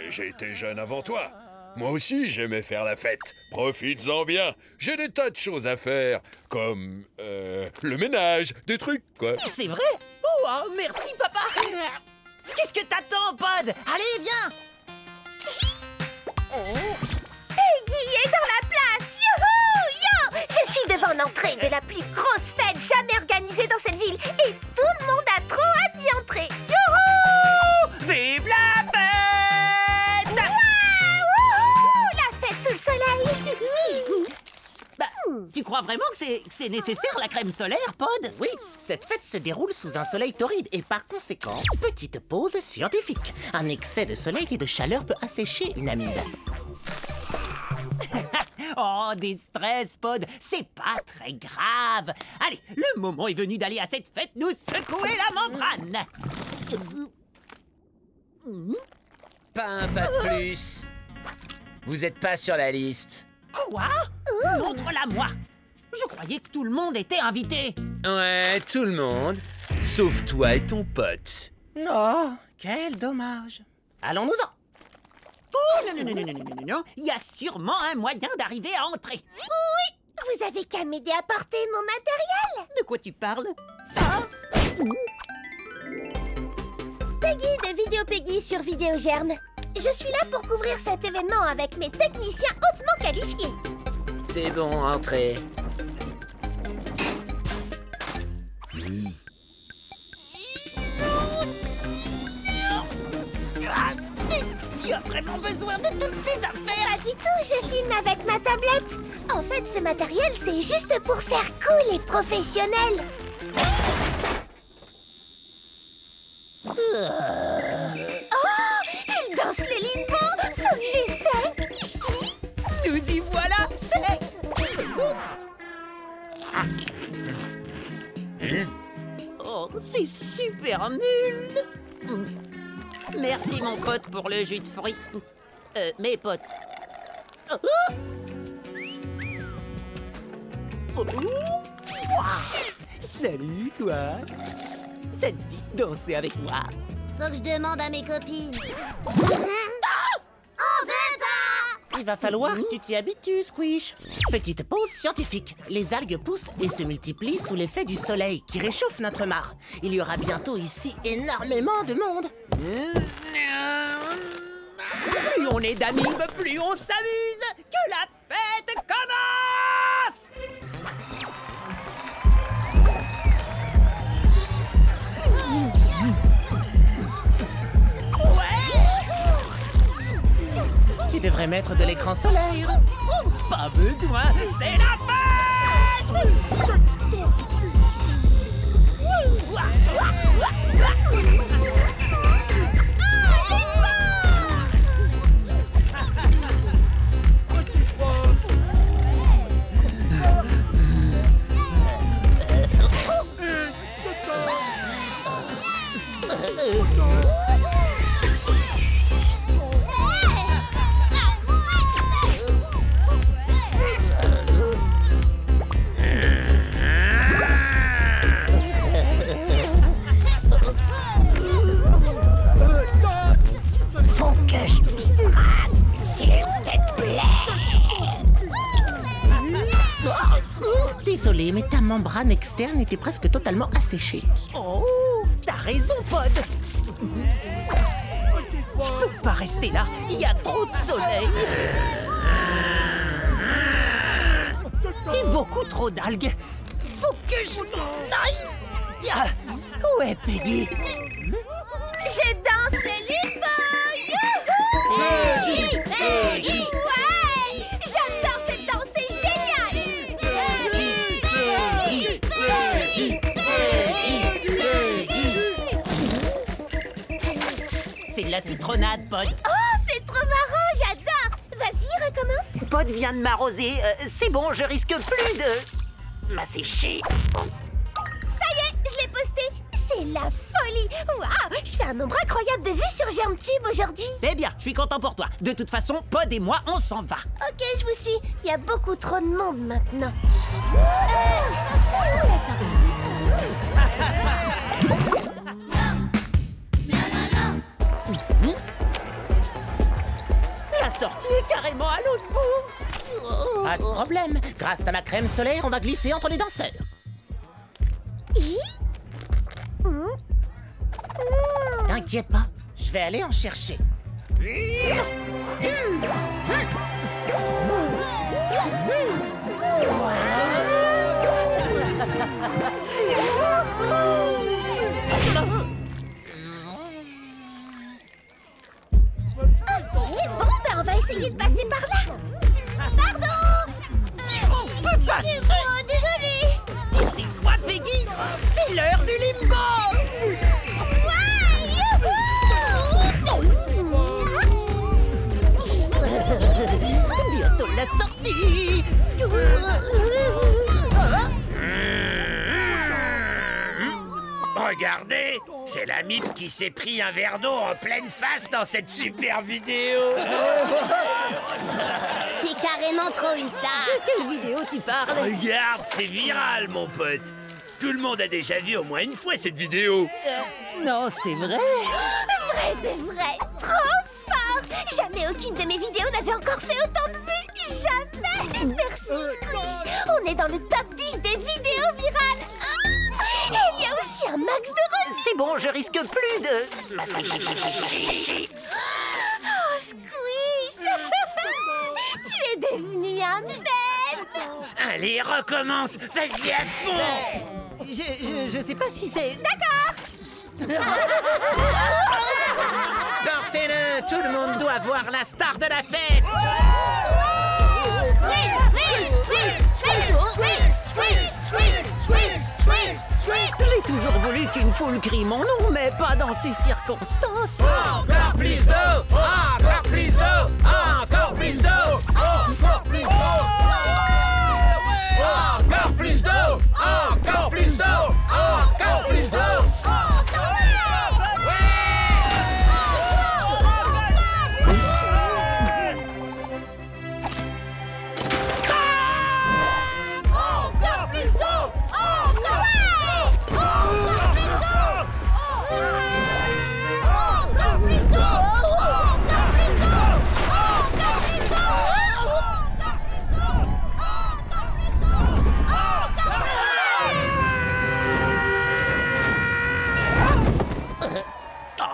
J'ai été jeune avant toi. Moi aussi, j'aimais faire la fête. Profites-en bien. J'ai des tas de choses à faire, comme le ménage, des trucs, quoi. C'est vrai? Oh, merci, papa. Qu'est-ce que t'attends, Pod? Allez, viens. Peggy est dans la place. Youhou! Yo! Je suis devant l'entrée de la plus grosse fête jamais organisée dans cette ville. Et tout le monde a trop hâte d'y entrer. Youhou! Vive la fête! Wouhou! La fête sous le soleil. Bah, tu crois vraiment que c'est nécessaire, la crème solaire, Pod? Oui, cette fête se déroule sous un soleil torride et par conséquent, petite pause scientifique. Un excès de soleil et de chaleur peut assécher une amibe. Oh, des stress, Pod, c'est pas très grave. Allez, le moment est venu d'aller à cette fête nous secouer la membrane. Pas un pas de plus. Vous êtes pas sur la liste. Quoi? Montre-la-moi. Je croyais que tout le monde était invité. Ouais, tout le monde. Sauf toi et ton pote. Oh, quel dommage. Allons-nous-en. Oh, non, non, non, non, non, non, non, non. Il y a sûrement un moyen d'arriver à entrer. Oui, vous avez qu'à m'aider à porter mon matériel. De quoi tu parles? Peggy de Vidéo Peggy sur Vidéogerme. Je suis là pour couvrir cet événement avec mes techniciens hautement qualifiés. C'est bon, entrez. Tu as vraiment besoin de toutes ces affaires? Pas du tout, je filme avec ma tablette. En fait, ce matériel, c'est juste pour faire cool et professionnel. Oh, il danse le limbo. Faut que j'essaie. Nous y voilà, c'est... Oh, c'est super nul. Merci mon pote pour le jus de fruits. Mes potes. Salut toi. Ça te dit de danser avec moi? Faut que je demande à mes copines. Il va falloir que tu t'y habitues, Squish. Petite pause scientifique. Les algues poussent et se multiplient sous l'effet du soleil qui réchauffe notre mare. Il y aura bientôt ici énormément de monde. Plus on est d'amis, plus on s'amuse. Que la fête commence! Tu devrais mettre de l'écran solaire. Pas besoin, c'est la fête! Désolé, mais ta membrane externe était presque totalement asséchée. Oh, t'as raison, Pod. Je peux pas rester là, il y a trop de soleil. Et beaucoup trop d'algues. Faut que je m'en aille. Où est Peggy? Je danse le limbo. Youhou! Peggy! Ouais! J'adore cette danse, c'est génial! C'est de la citronnade, Pod. Oh, c'est trop marrant, j'adore! Vas-y, recommence. Pod vient de m'arroser. C'est bon, je risque plus de m'assécher. Ça y est, je l'ai posté. C'est la folie! Waouh! Je fais un nombre incroyable de vues sur GermTube aujourd'hui. C'est bien, je suis content pour toi. De toute façon, Pod et moi, on s'en va. Ok, je vous suis. Il y a beaucoup trop de monde maintenant. C'est où la sortie? La sortie est carrément à l'autre bout. Pas de problème. Grâce à ma crème solaire, on va glisser entre les danseurs. T'inquiète pas, je vais aller en chercher. Bon, ben on va essayer de passer par là. Pardon! On peut passer. Désolée. Tu sais quoi, Peggy? C'est l'heure du limbo. Bientôt la sortie. Regardez, c'est la mythe qui s'est pris un verre d'eau en pleine face dans cette super vidéo. T'es carré vraiment trop une star. De quelle vidéo tu parles? Regarde, c'est viral, mon pote. Tout le monde a déjà vu au moins une fois cette vidéo. Non, c'est vrai. Vrai de vrai, trop fort. Jamais aucune de mes vidéos n'avait encore fait autant de vues. Jamais. Merci, Squish. On est dans le top 10 des vidéos virales. Et il y a aussi un max de revues. C'est bon, je risque plus de... Oh, Squish. Tu es devenu un mème. Allez, recommence. Vas-y à fond. Je sais pas si c'est... D'accord. Sortez-le! Tout le monde doit voir la star de la fête! J'ai toujours voulu qu'une foule crie mon nom, mais pas dans ces circonstances. Encore plus d'eau! Encore plus d'eau! Encore plus d'eau! Encore plus d'eau! Encore plus d'eau! Encore plus d'eau! Encore plus d'eau!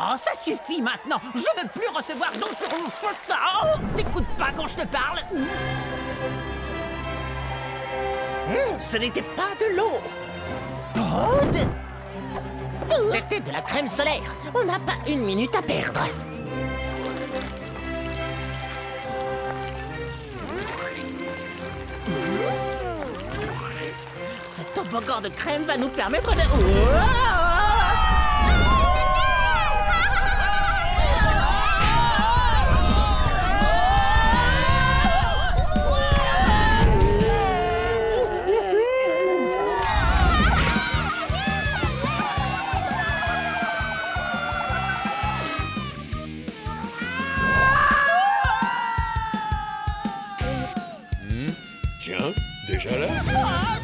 Oh, ça suffit maintenant. Je veux plus recevoir d'autres... Oh, t'écoutes pas quand je te parle. Ce n'était pas de l'eau! Pod? C'était de la crème solaire! On n'a pas une minute à perdre! Ce toboggan de crème va nous permettre de... Tiens, déjà là?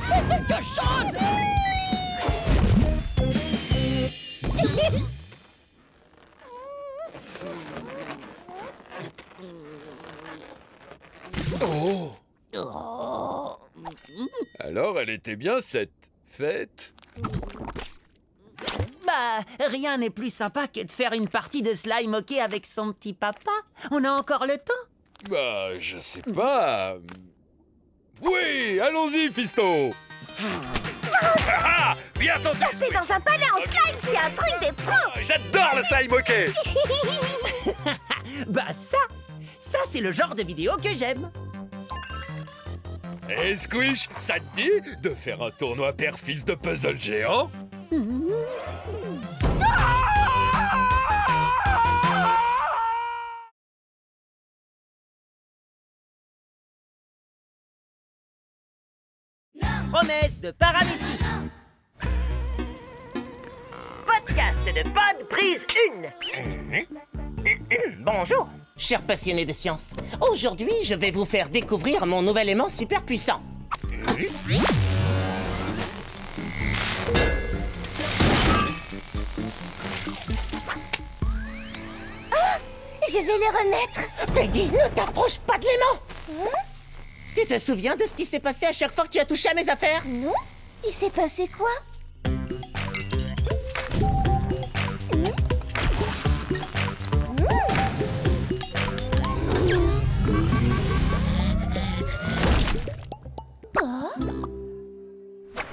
Fais quelque chose! Oh! Alors, elle était bien cette fête? Bah, rien n'est plus sympa que de faire une partie de slime hockey avec son petit papa. On a encore le temps? Bah, je sais pas... Oui, allons-y, fiston. Bien entendu. Passer dans un palais en slime, c'est un truc des pros. J'adore le slime hockey. Bah ça c'est le genre de vidéo que j'aime. Eh, Squish, ça te dit de faire un tournoi père-fils de puzzle géant? Promesse de paramécie. Podcast de Pod, prise 1. Bonjour, chers passionnés de science. Aujourd'hui, je vais vous faire découvrir mon nouvel aimant super puissant. Je vais le remettre. Peggy, ne t'approche pas de l'aimant. Tu te souviens de ce qui s'est passé à chaque fois que tu as touché à mes affaires? Non. Il s'est passé quoi?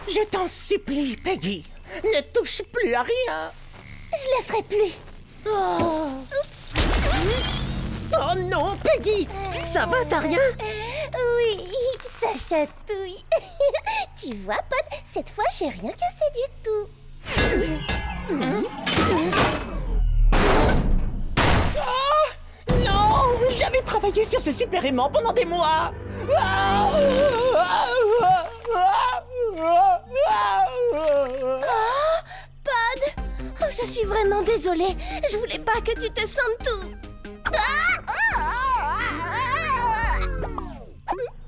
Je t'en supplie, Peggy. Ne touche plus à rien. Je le ferai plus. Oh non, Peggy. Ça va, t'as rien? Oui, ça chatouille. Tu vois, Pod, cette fois, j'ai rien cassé du tout. Non, j'avais travaillé sur ce super aimant pendant des mois. Pod, oh, je suis vraiment désolée. Je voulais pas que tu te sentes tout.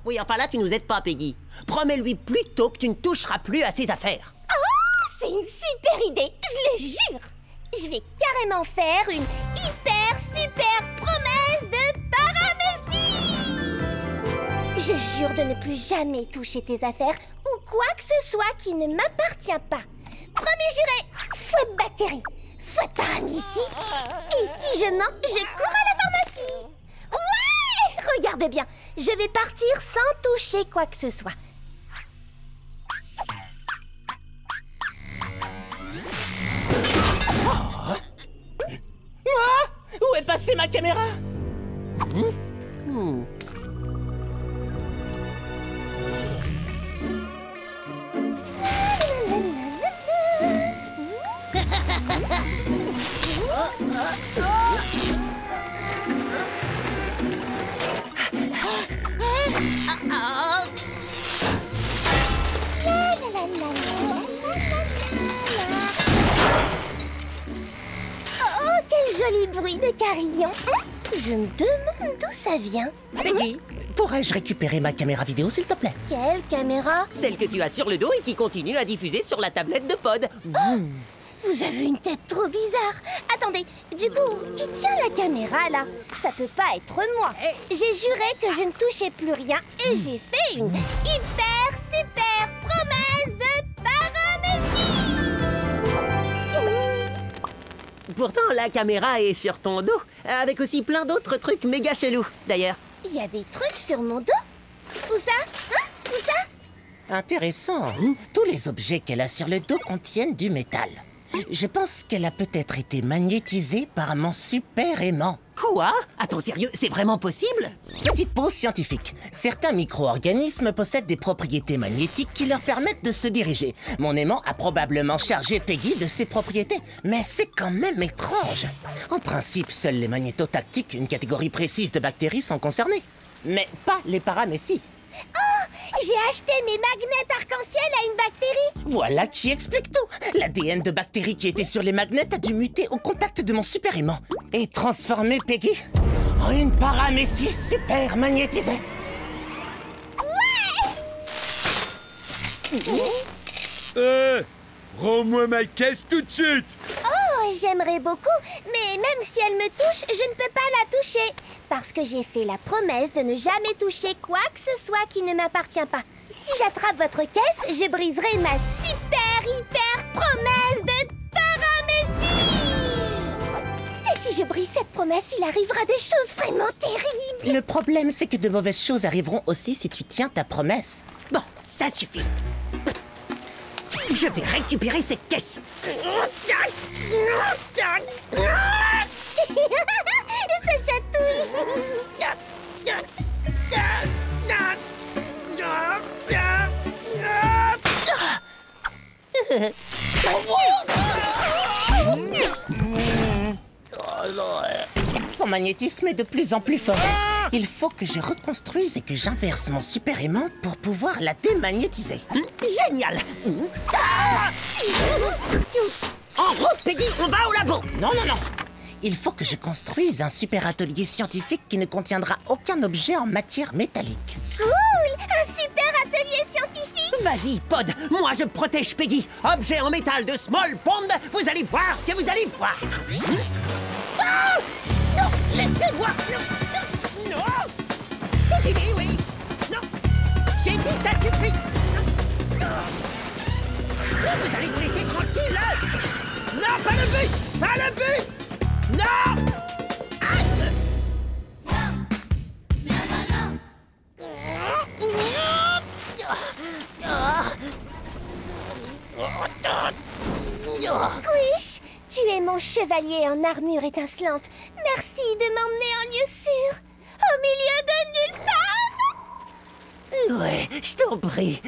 Oui, enfin là, tu nous aides pas, Peggy. Promets-lui plutôt que tu ne toucheras plus à ses affaires. Oh, c'est une super idée, je le jure. Je vais carrément faire une super promesse de paramécie. Je jure de ne plus jamais toucher tes affaires ou quoi que ce soit qui ne m'appartient pas. Promis juré, fouet de bactéries, fouet de paramécie. Et si je mens, je cours à la pharmacie. Ouais, regardez bien, je vais partir sans toucher quoi que ce soit. Ah, où est passée ma caméra? Oh, quel joli bruit de carillon. Je me demande d'où ça vient. Peggy, pourrais-je récupérer ma caméra vidéo, s'il te plaît? Quelle caméra? Celle que tu as sur le dos et qui continue à diffuser sur la tablette de Pod. Oh, vous avez une tête trop bizarre. Attendez, du coup, qui tient la caméra là? Ça peut pas être moi. J'ai juré que je ne touchais plus rien et j'ai fait une super promesse de paramécie. Pourtant, la caméra est sur ton dos, avec aussi plein d'autres trucs méga chelous, d'ailleurs. Il y a des trucs sur mon dos? Où ça? Hein? Où ça? Intéressant. Tous les objets qu'elle a sur le dos contiennent du métal. Je pense qu'elle a peut-être été magnétisée par mon super aimant. Quoi? Attends, sérieux, c'est vraiment possible? Petite pause scientifique. Certains micro-organismes possèdent des propriétés magnétiques qui leur permettent de se diriger. Mon aimant a probablement chargé Peggy de ses propriétés. Mais c'est quand même étrange. En principe, seuls les magnétotactiques, une catégorie précise de bactéries, sont concernés. Mais pas les paramécies. Oh, j'ai acheté mes magnets arc-en-ciel à une bactérie. Voilà qui explique tout. L'ADN de bactérie qui était sur les magnets a dû muter au contact de mon super aimant et transformer Peggy en une paramécie super magnétisée. Ouais. Rends-moi ma caisse tout de suite. Oh, j'aimerais beaucoup, mais même si elle me touche, je ne peux pas la toucher. Parce que j'ai fait la promesse de ne jamais toucher quoi que ce soit qui ne m'appartient pas. Si j'attrape votre caisse, je briserai ma super promesse de paramécie. Et si je brise cette promesse, il arrivera des choses vraiment terribles. Le problème, c'est que de mauvaises choses arriveront aussi si tu tiens ta promesse. Bon, ça suffit. Je vais récupérer cette caisse. Ça chatouille. Son magnétisme est de plus en plus fort. Il faut que je reconstruise et que j'inverse mon super aimant pour pouvoir la démagnétiser. Génial. En route, Peggy, on va au labo. Non. Il faut que je construise un super atelier scientifique qui ne contiendra aucun objet en matière métallique. Cool! Un super atelier scientifique! Vas-y, Pod, moi je protège Peggy. Objet en métal de Small Pond, vous allez voir ce que vous allez voir. Ah! Non, laissez-moi! Non! C'est fini, oui! Non! J'ai dit ça suffit! Non. Vous allez nous laisser tranquille! Non, pas le bus! Pas le bus! Non! Aïe! Squish, tu es mon chevalier en armure étincelante. Merci de m'emmener en lieu sûr, au milieu de nulle part. Ouais, je t'en prie.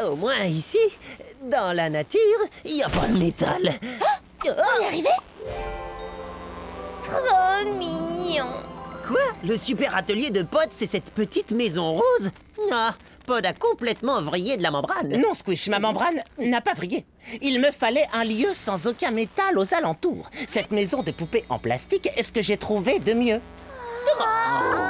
Au moins ici, dans la nature, il n'y a pas de métal. On est arrivé? Trop mignon. Quoi? Le super atelier de Pod, c'est cette petite maison rose? Ah, Pod a complètement vrillé de la membrane. Non, Squish, ma membrane n'a pas vrillé. Il me fallait un lieu sans aucun métal aux alentours. Cette maison de poupée en plastique est ce que j'ai trouvé de mieux. Oh,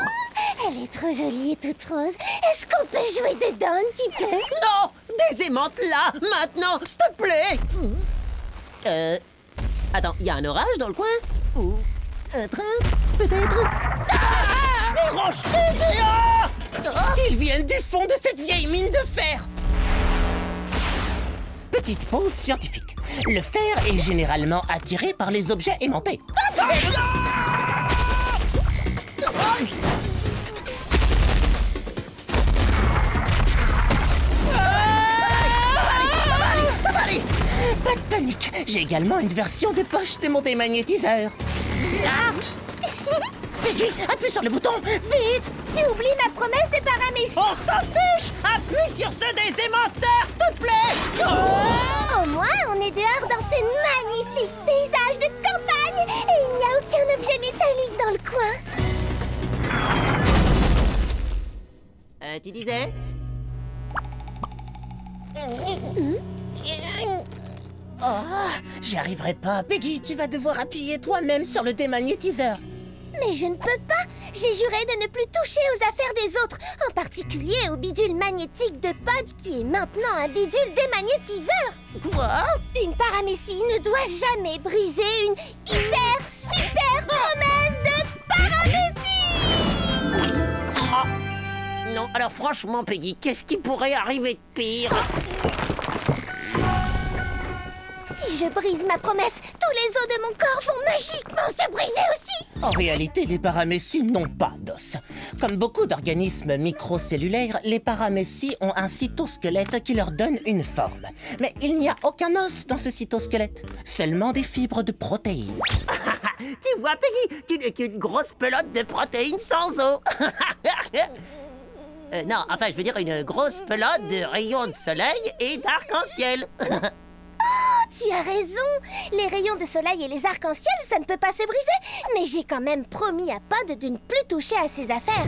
Elle est trop jolie et toute rose. Est-ce qu'on peut jouer dedans un petit peu? Non! Des aimantes là, maintenant, s'il te plaît! Attends, il y a un orage dans le coin? Ou un train, peut-être? Ah! Des rochers géants! Ils viennent du fond de cette vieille mine de fer. Petite pause scientifique. Le fer est généralement attiré par les objets aimantés. Ça va aller! Pas de panique, j'ai également une version de poche de mon démagnétiseur. Peggy, appuie sur le bouton, vite! Tu oublies ma promesse de paramécie. On s'en fiche! Appuie sur ceux des aimanteurs, s'il te plaît! Au moins, on est dehors dans ce magnifique paysage de campagne et il n'y a aucun objet métallique dans le coin. Tu disais? Oh, j'y arriverai pas. Peggy, tu vas devoir appuyer toi-même sur le démagnétiseur. Mais je ne peux pas. J'ai juré de ne plus toucher aux affaires des autres, en particulier au bidule magnétique de Pod qui est maintenant un bidule démagnétiseur. Quoi? Une paramécie ne doit jamais briser une hyper super promesse de paramécie. Non, alors franchement, Peggy, qu'est-ce qui pourrait arriver de pire? Si je brise ma promesse, tous les os de mon corps vont magiquement se briser aussi. En réalité, les paramécies n'ont pas d'os. Comme beaucoup d'organismes microcellulaires, les paramécies ont un cytosquelette qui leur donne une forme. Mais il n'y a aucun os dans ce cytosquelette, seulement des fibres de protéines. Tu vois, Peggy, tu n'es qu'une grosse pelote de protéines sans os. Non, enfin, je veux dire une grosse pelote de rayons de soleil et d'arc-en-ciel. Oh, tu as raison. Les rayons de soleil et les arcs-en-ciel, ça ne peut pas se briser. Mais j'ai quand même promis à Pod de ne plus toucher à ses affaires.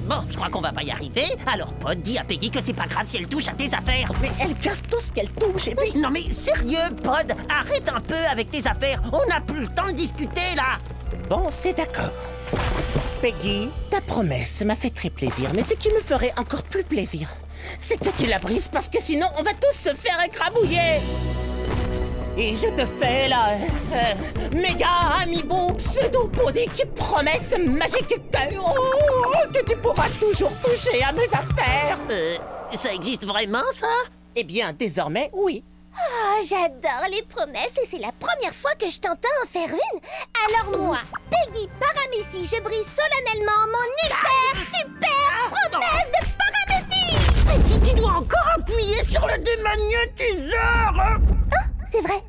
Bon, je crois qu'on va pas y arriver. Alors, Pod, dis à Peggy que c'est pas grave si elle touche à tes affaires. Mais elle casse tout ce qu'elle touche et puis... Non mais sérieux, Pod, arrête un peu avec tes affaires. On n'a plus le temps de discuter, là. Bon, c'est d'accord. Peggy, ta promesse m'a fait très plaisir, mais ce qui me ferait encore plus plaisir, c'est que tu la brises parce que sinon on va tous se faire écrabouiller. Et je te fais la méga amiibo pseudopodique promesse magique que tu pourras toujours toucher à mes affaires. Ça existe vraiment, ça? Eh bien, désormais, oui. Oh, j'adore les promesses et c'est la première fois que je t'entends en faire une. Alors moi, Peggy Paramécie, je brise solennellement mon hyper super promesse de paramécie. Peggy, tu dois encore appuyer sur le démagnétiseur. Ah, c'est vrai.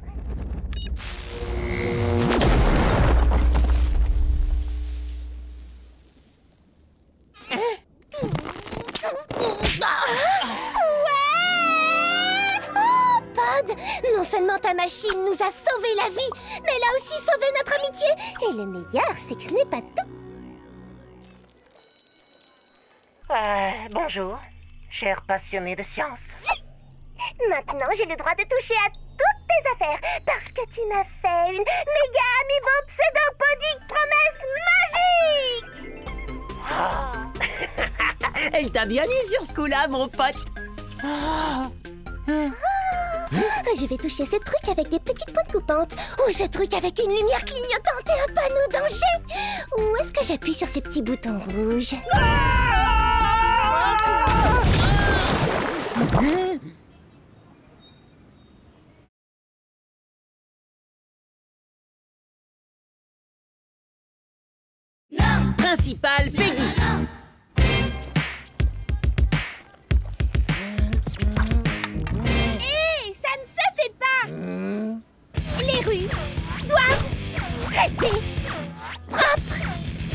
Non seulement ta machine nous a sauvé la vie, mais elle a aussi sauvé notre amitié. Et le meilleur, c'est que ce n'est pas tout. Bonjour, cher passionné de science. Maintenant, j'ai le droit de toucher à toutes tes affaires parce que tu m'as fait une méga amiibo pseudopodique promesse magique. Elle t'a bien eu sur ce coup-là, mon pote. Je vais toucher ce truc avec des petites pointes coupantes. Ou ce truc avec une lumière clignotante et un panneau danger. Ou est-ce que j'appuie sur ces petits boutons rouges? Principal, Peggy. Les rues doivent rester propres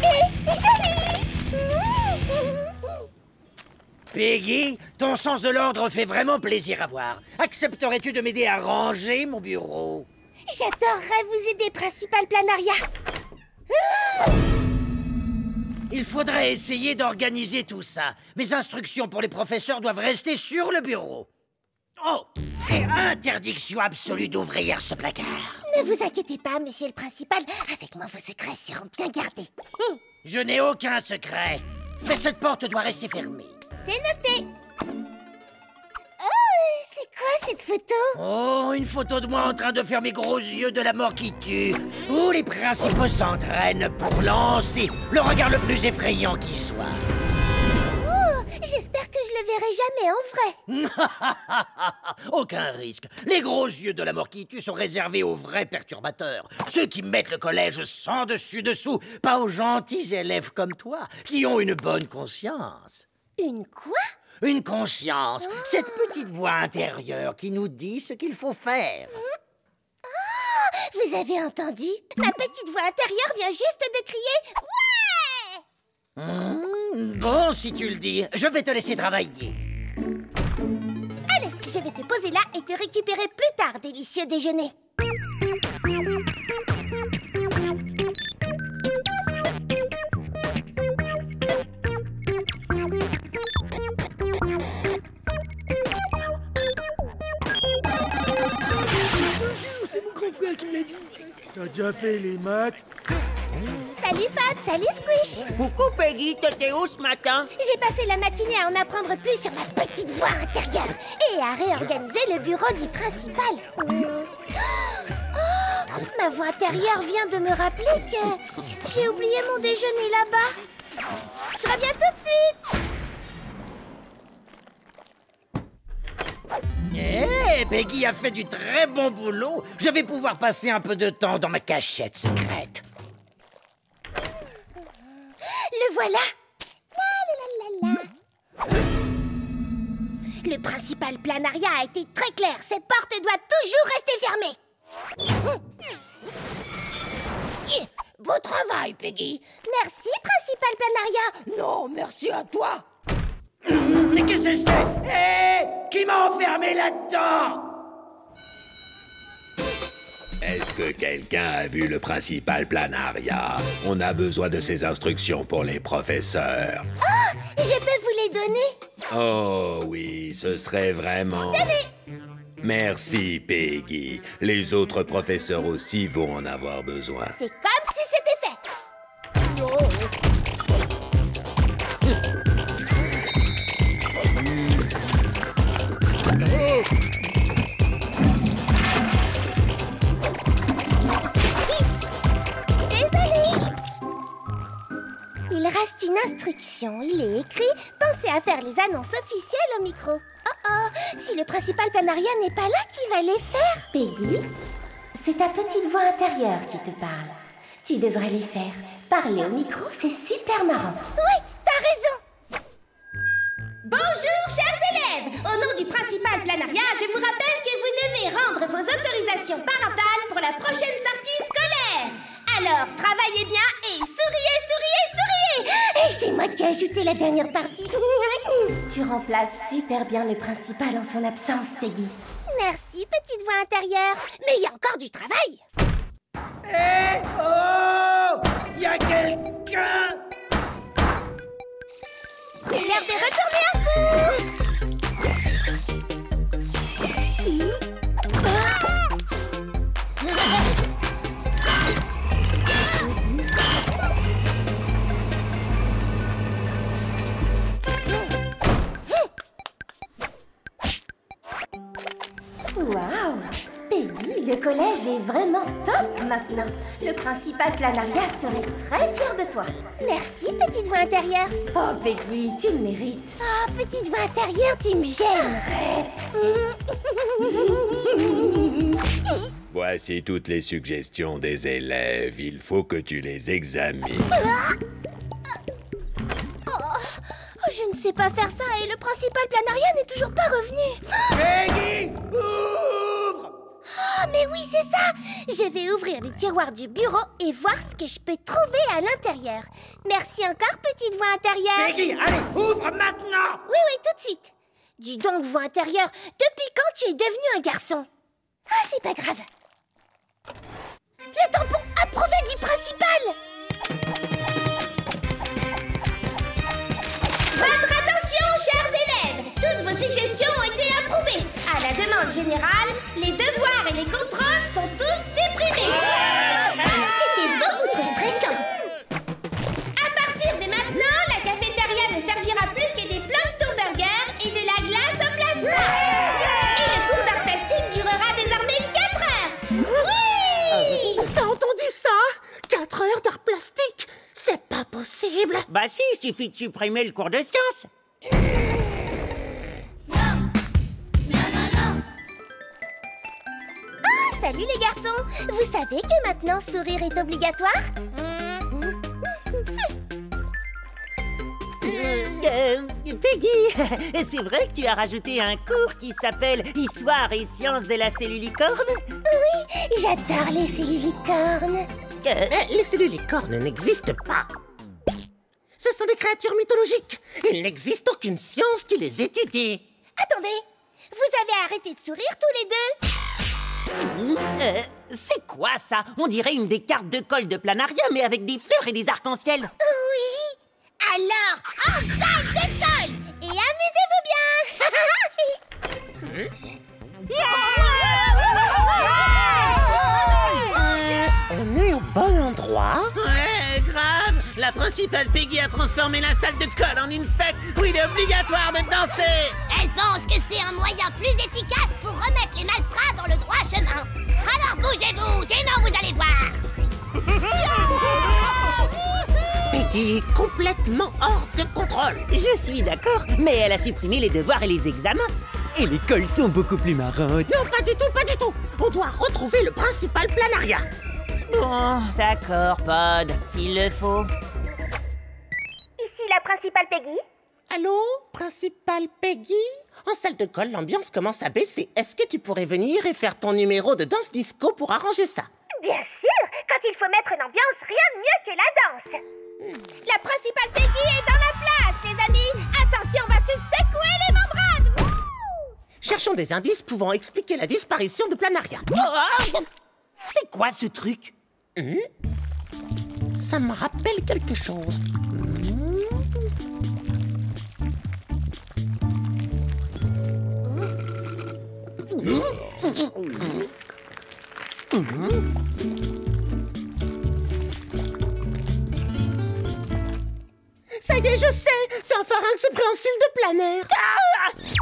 et jolies. Peggy, ton sens de l'ordre fait vraiment plaisir à voir. Accepterais-tu de m'aider à ranger mon bureau? J'adorerais vous aider, Principal Planaria. Il faudrait essayer d'organiser tout ça. Mes instructions pour les professeurs doivent rester sur le bureau. Oh! Et interdiction absolue d'ouvrir ce placard. Ne vous inquiétez pas, monsieur le principal. Avec moi, vos secrets seront bien gardés. Je n'ai aucun secret. Mais cette porte doit rester fermée. C'est noté. Oh, c'est quoi cette photo? Oh, une photo de moi en train de faire mes gros yeux de la mort qui tue. Où les principaux s'entraînent pour lancer le regard le plus effrayant qui soit. Oh, j'espère que je le verrai jamais en vrai. Aucun risque. Les gros yeux de la mort qui tue sont réservés aux vrais perturbateurs. Ceux qui mettent le collège sans dessus-dessous, pas aux gentils élèves comme toi, qui ont une bonne conscience. Une quoi? Une conscience. Cette petite voix intérieure qui nous dit ce qu'il faut faire. Oh, vous avez entendu? Ma petite voix intérieure vient juste de crier « Ouais !» Bon, si tu le dis, je vais te laisser travailler. Allez, je vais te poser là et te récupérer plus tard, délicieux déjeuner. C'est mon grand frère qui me l'a dit. T'as déjà fait les maths? Salut Pat, salut Squish. Coucou Peggy, t'étais où ce matin? J'ai passé la matinée à en apprendre plus sur ma petite voix intérieure et à réorganiser le bureau du principal. Oh, ma voix intérieure vient de me rappeler que j'ai oublié mon déjeuner là-bas. Je reviens tout de suite. Peggy a fait du très bon boulot. Je vais pouvoir passer un peu de temps dans ma cachette secrète. Le voilà. La, la, la, la. Le principal planariat a été très clair. Cette porte doit toujours rester fermée. Beau travail, Peggy. Merci, principal planariat. Non, merci à toi. Mais qu'est-ce que c'est? Hé! Qui m'a enfermé là-dedans? Est-ce que quelqu'un a vu le principal planariat? On a besoin de ses instructions pour les professeurs. Oh, je peux vous les donner? Oh oui, ce serait vraiment... Tenez! Merci, Peggy. Les autres professeurs aussi vont en avoir besoin. C'est comme si c'était fait. Oh. Il reste une instruction. Il est écrit « Pensez à faire les annonces officielles au micro ». Oh oh, si le principal planariat n'est pas là, qui va les faire? Peggy, c'est ta petite voix intérieure qui te parle. Tu devrais les faire. Parler au micro, c'est super marrant. Oui, t'as raison. Bonjour, chers élèves. Au nom du principal planariat, je vous rappelle que vous devez rendre vos autorisations parentales pour la prochaine sortie scolaire. Alors, travaillez bien et souriez, souriez, souriez. Et c'est moi qui ai ajouté la dernière partie. Tu remplaces super bien le principal en son absence, Peggy. Merci, petite voix intérieure. Mais il y a encore du travail. Hé! Oh! Il y a quelqu'un! C'est l'heure de retourner en cours. Waouh! Peggy, le collège est vraiment top maintenant. Le principal planariat serait très fier de toi. Merci, petite voix intérieure. Oh, Peggy, tu le mérites. Oh, petite voix intérieure, tu me gênes. Voici toutes les suggestions des élèves. Il faut que tu les examines. Je ne sais pas faire ça et le principal planariat n'est toujours pas revenu. Peggy, ouvre! Oh, mais oui, c'est ça. Je vais ouvrir les tiroirs du bureau et voir ce que je peux trouver à l'intérieur. Merci encore, petite voix intérieure. Peggy, allez, ouvre maintenant! Oui, oui, tout de suite. Dis donc, voix intérieure, depuis quand tu es devenu un garçon? Ah, c'est pas grave. Le tampon approuvé du principal. Votre attention, chers élèves. Toutes vos suggestions ont été approuvées. À la demande générale, les devoirs et les contrôles sont tous supprimés. C'était beaucoup trop stressant. À partir de maintenant, la cafétéria impossible. Bah si, il suffit de supprimer le cours de sciences. Ah, salut les garçons. Vous savez que maintenant sourire est obligatoire? Peggy, c'est vrai que tu as rajouté un cours qui s'appelle Histoire et sciences de la cellulicorne? Oui, j'adore les cellulicornes. Les cellulicornes n'existent pas. Ce sont des créatures mythologiques. Il n'existe aucune science qui les étudie. Attendez, vous avez arrêté de sourire tous les deux? C'est quoi ça? On dirait une des cartes de colle de Planaria, mais avec des fleurs et des arcs-en-ciel. Oui. Alors, en salle de colle. Et amusez-vous bien. On est au bon endroit. Ouais, grave. La principale Peggy a transformé la salle de colle en une fête où il est obligatoire de danser. Elle pense que c'est un moyen plus efficace pour remettre les malfrats dans le droit chemin. Alors bougez-vous, sinon vous allez voir. Peggy est complètement hors de contrôle. Je suis d'accord, mais elle a supprimé les devoirs et les examens. Et les colles sont beaucoup plus marrantes. Non, pas du tout, pas du tout. On doit retrouver le principal Planaria. Bon, d'accord, Pod, s'il le faut. Ici la principale Peggy. Allô, principal Peggy? En salle de colle, l'ambiance commence à baisser. Est-ce que tu pourrais venir et faire ton numéro de danse disco pour arranger ça? Bien sûr, quand il faut mettre l'ambiance, rien de mieux que la danse. La principale Peggy est dans la place, les amis. Attention, on va se secouer les membranes. Cherchons des indices pouvant expliquer la disparition de Planaria. C'est quoi ce truc? Ça me rappelle quelque chose. Ça y est, je sais, c'est un pharynx préhensile de planaire.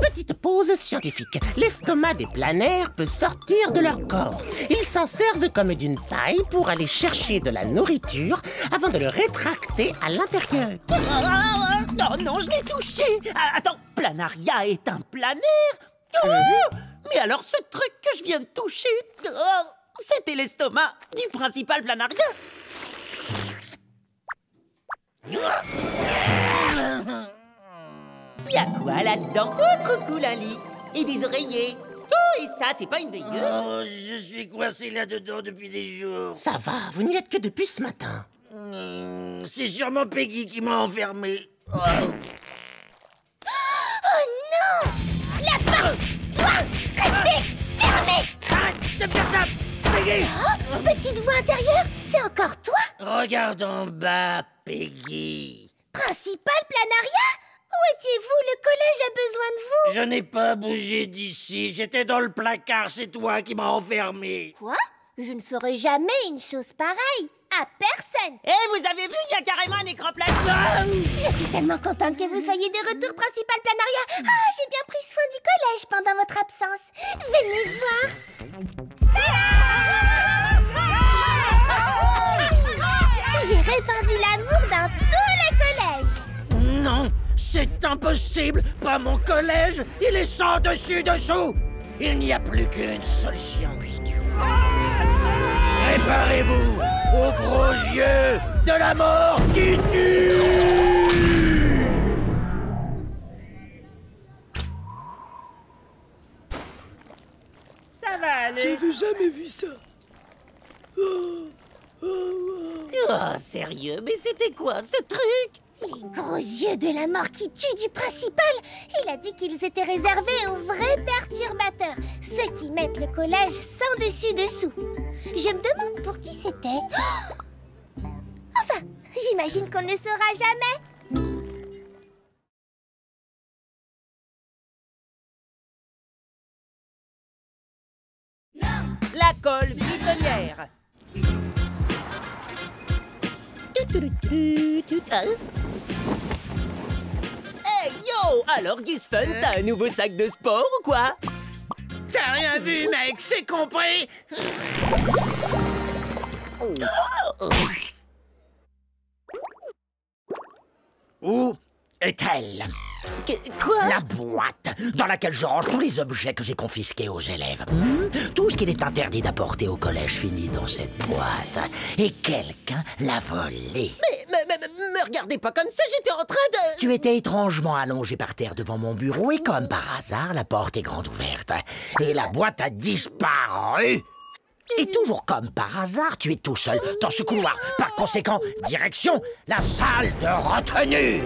Petite pause scientifique. L'estomac des planaires peut sortir de leur corps. Ils s'en servent comme d'une paille pour aller chercher de la nourriture avant de le rétracter à l'intérieur. Non, non, je l'ai touché. Attends, Planaria est un planaire? Mais alors ce truc que je viens de toucher, c'était l'estomac du principal Planaria. Y'a quoi là-dedans? Oh, trop cool, un lit. Et des oreillers. Oh, et ça, c'est pas une veilleuse? Oh, je suis coincé là-dedans depuis des jours. Ça va, vous n'y êtes que depuis ce matin. C'est sûrement Peggy qui m'a enfermé. Oh non! La porte doit rester fermée! Arrête de faire ça, Peggy! Oh, petite voix intérieure, c'est encore toi? Regarde en bas, Peggy. Principal Planaria? Où étiez-vous? Le collège a besoin de vous. Je n'ai pas bougé d'ici. J'étais dans le placard. C'est toi qui m'as enfermé. Quoi? Je ne ferai jamais une chose pareille. À personne. Eh, vous avez vu, il y a carrément un écran plasma. Je suis tellement contente que vous soyez de retour, principal Planaria. Ah, j'ai bien pris soin du collège pendant votre absence. Venez voir. J'ai répandu l'amour dans tout le collège. Non, c'est impossible. Pas mon collège. Il est sans dessus dessous. Il n'y a plus qu'une solution. Préparez-vous aux gros yeux de la mort qui tue. Ça va aller. J'avais jamais vu ça. Oh, sérieux, mais c'était quoi ce truc? Les gros yeux de la mort qui tuent du principal. Il a dit qu'ils étaient réservés aux vrais perturbateurs, ceux qui mettent le collège sans dessus-dessous. Je me demande pour qui c'était. Enfin, j'imagine qu'on ne le saura jamais. La colle buissonnière. Hey yo! Alors Gus Fun, t'as un nouveau sac de sport ou quoi? T'as rien vu, mec, c'est compris. Où est-elle? Quoi? La boîte dans laquelle je range tous les objets que j'ai confisqués aux élèves. Tout ce qu'il est interdit d'apporter au collège finit dans cette boîte. Et quelqu'un l'a volée. Mais me regardez pas comme ça, j'étais en train de... Tu étais étrangement allongé par terre devant mon bureau et comme par hasard, la porte est grande ouverte. Et la boîte a disparu. Et toujours comme par hasard, tu es tout seul dans ce couloir. Par conséquent, direction la salle de retenue.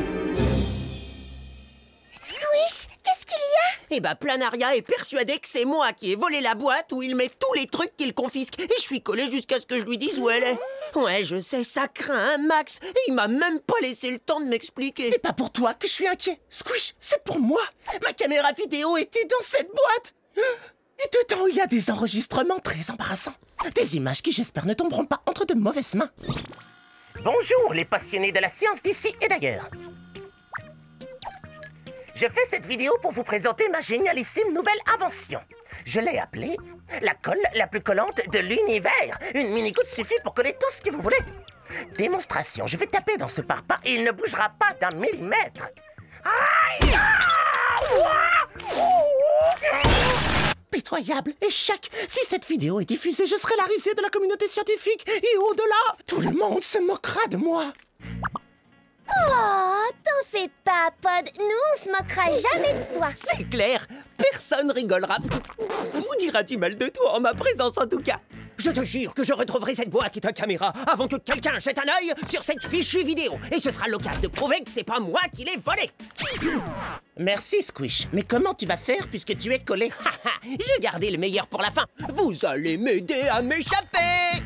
Squish, qu'est-ce qu'il y a? Eh ben, Planaria est persuadé que c'est moi qui ai volé la boîte où il met tous les trucs qu'il confisque. Et je suis collé jusqu'à ce que je lui dise où elle est. Ouais, je sais, ça craint, hein, Max. Et il m'a même pas laissé le temps de m'expliquer. C'est pas pour toi que je suis inquiet. Squish, c'est pour moi. Ma caméra vidéo était dans cette boîte. Et dedans, il y a des enregistrements très embarrassants. Des images qui, j'espère, ne tomberont pas entre de mauvaises mains. Bonjour, les passionnés de la science d'ici et d'ailleurs. Je fais cette vidéo pour vous présenter ma génialissime nouvelle invention. Je l'ai appelée la colle la plus collante de l'univers. Une mini-goutte suffit pour coller tout ce que vous voulez. Démonstration, je vais taper dans ce parpaing et il ne bougera pas d'un millimètre. Aïe! Pitoyable échec! Si cette vidéo est diffusée, je serai la risée de la communauté scientifique et au-delà, tout le monde se moquera de moi. Oh, t'en fais pas, Pod. Nous, on se moquera jamais de toi. C'est clair, personne rigolera. Vous dira du mal de toi en ma présence en tout cas. Je te jure que je retrouverai cette boîte et ta caméra avant que quelqu'un jette un œil sur cette fichue vidéo. Et ce sera l'occasion de prouver que c'est pas moi qui l'ai volée. Merci, Squish. Mais comment tu vas faire puisque tu es collé? Je gardais le meilleur pour la fin. Vous allez m'aider à m'échapper.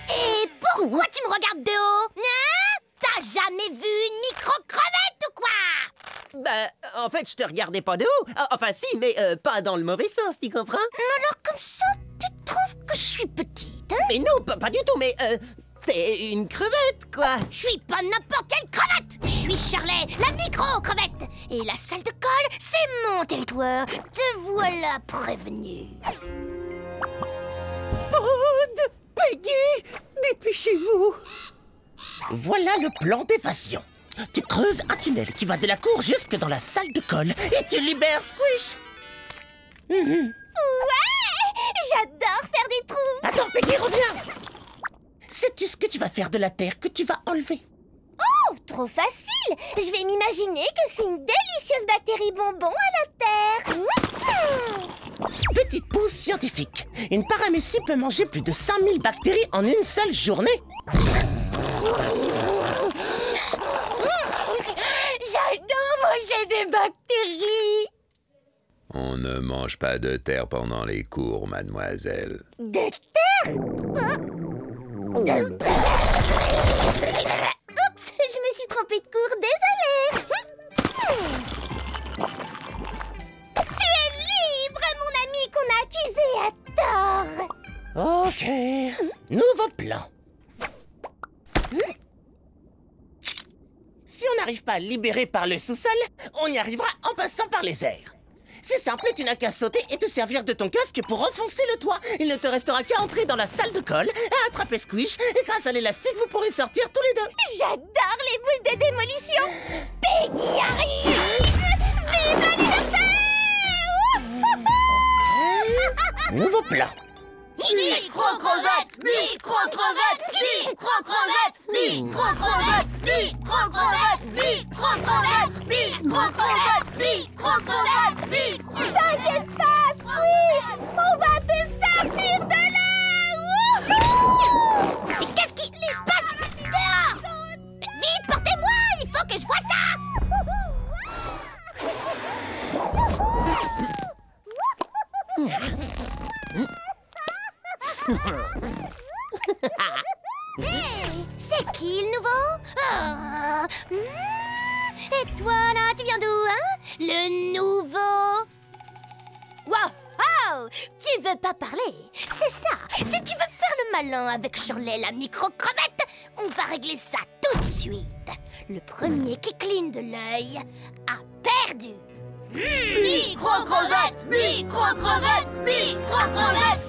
Et pourquoi tu me regardes de haut? Hein? T'as jamais vu une micro-crevette ou quoi? Bah, en fait, je te regardais pas de haut. Enfin, si, mais pas dans le mauvais sens, tu comprends? Alors comme ça, tu trouves que je suis petite, hein? Mais non, pas du tout, mais t'es une crevette, quoi. Je suis pas n'importe quelle crevette. Je suis Shirley, la micro-crevette. Et la salle de colle, c'est mon territoire. Te voilà prévenu. Peggy, dépêchez-vous. Voilà le plan d'évasion. Tu creuses un tunnel qui va de la cour jusque dans la salle de colle et tu libères Squish. Ouais! J'adore faire des trous. Attends, Peggy, reviens. Sais-tu ce que tu vas faire de la terre que tu vas enlever? Oh, trop facile. Je vais m'imaginer que c'est une délicieuse bactérie bonbon à la terre. Petite pause scientifique. Une paramécie peut manger plus de 5000 bactéries en une seule journée. J'adore manger des bactéries. On ne mange pas de terre pendant les cours, mademoiselle. De terre? Oups, je me suis trompée de cours, désolée. Tu es libre, mon ami qu'on a accusé à tort. Ok, nouveau plan. Si on n'arrive pas à le libérer par le sous-sol, on y arrivera en passant par les airs. C'est simple, tu n'as qu'à sauter et te servir de ton casque pour enfoncer le toit. Il ne te restera qu'à entrer dans la salle de colle, à attraper Squish, et grâce à l'élastique, vous pourrez sortir tous les deux. J'adore les boules de démolition. Peggy arrive. Vive la liberté. Nouveau plan. Micro-crevette, micro-crevette, micro-crevette, micro-crevette, micro-crevette, micro-crevette, micro-crevette, micro-crevette, micro-crevette. T'inquiète pas, Squish. On va te sortir de là. Mais qu'est-ce qui se passe dehors? Vite, portez-moi, il faut que je voie ça. Hey, c'est qui le nouveau? Et toi là, tu viens d'où, hein? Le nouveau? Wow, tu veux pas parler? C'est ça, si tu veux faire le malin avec Shirley la micro-crevette, on va régler ça tout de suite. Le premier qui cligne de l'œil a perdu. Micro-crevette, micro-crevette, micro-crevette.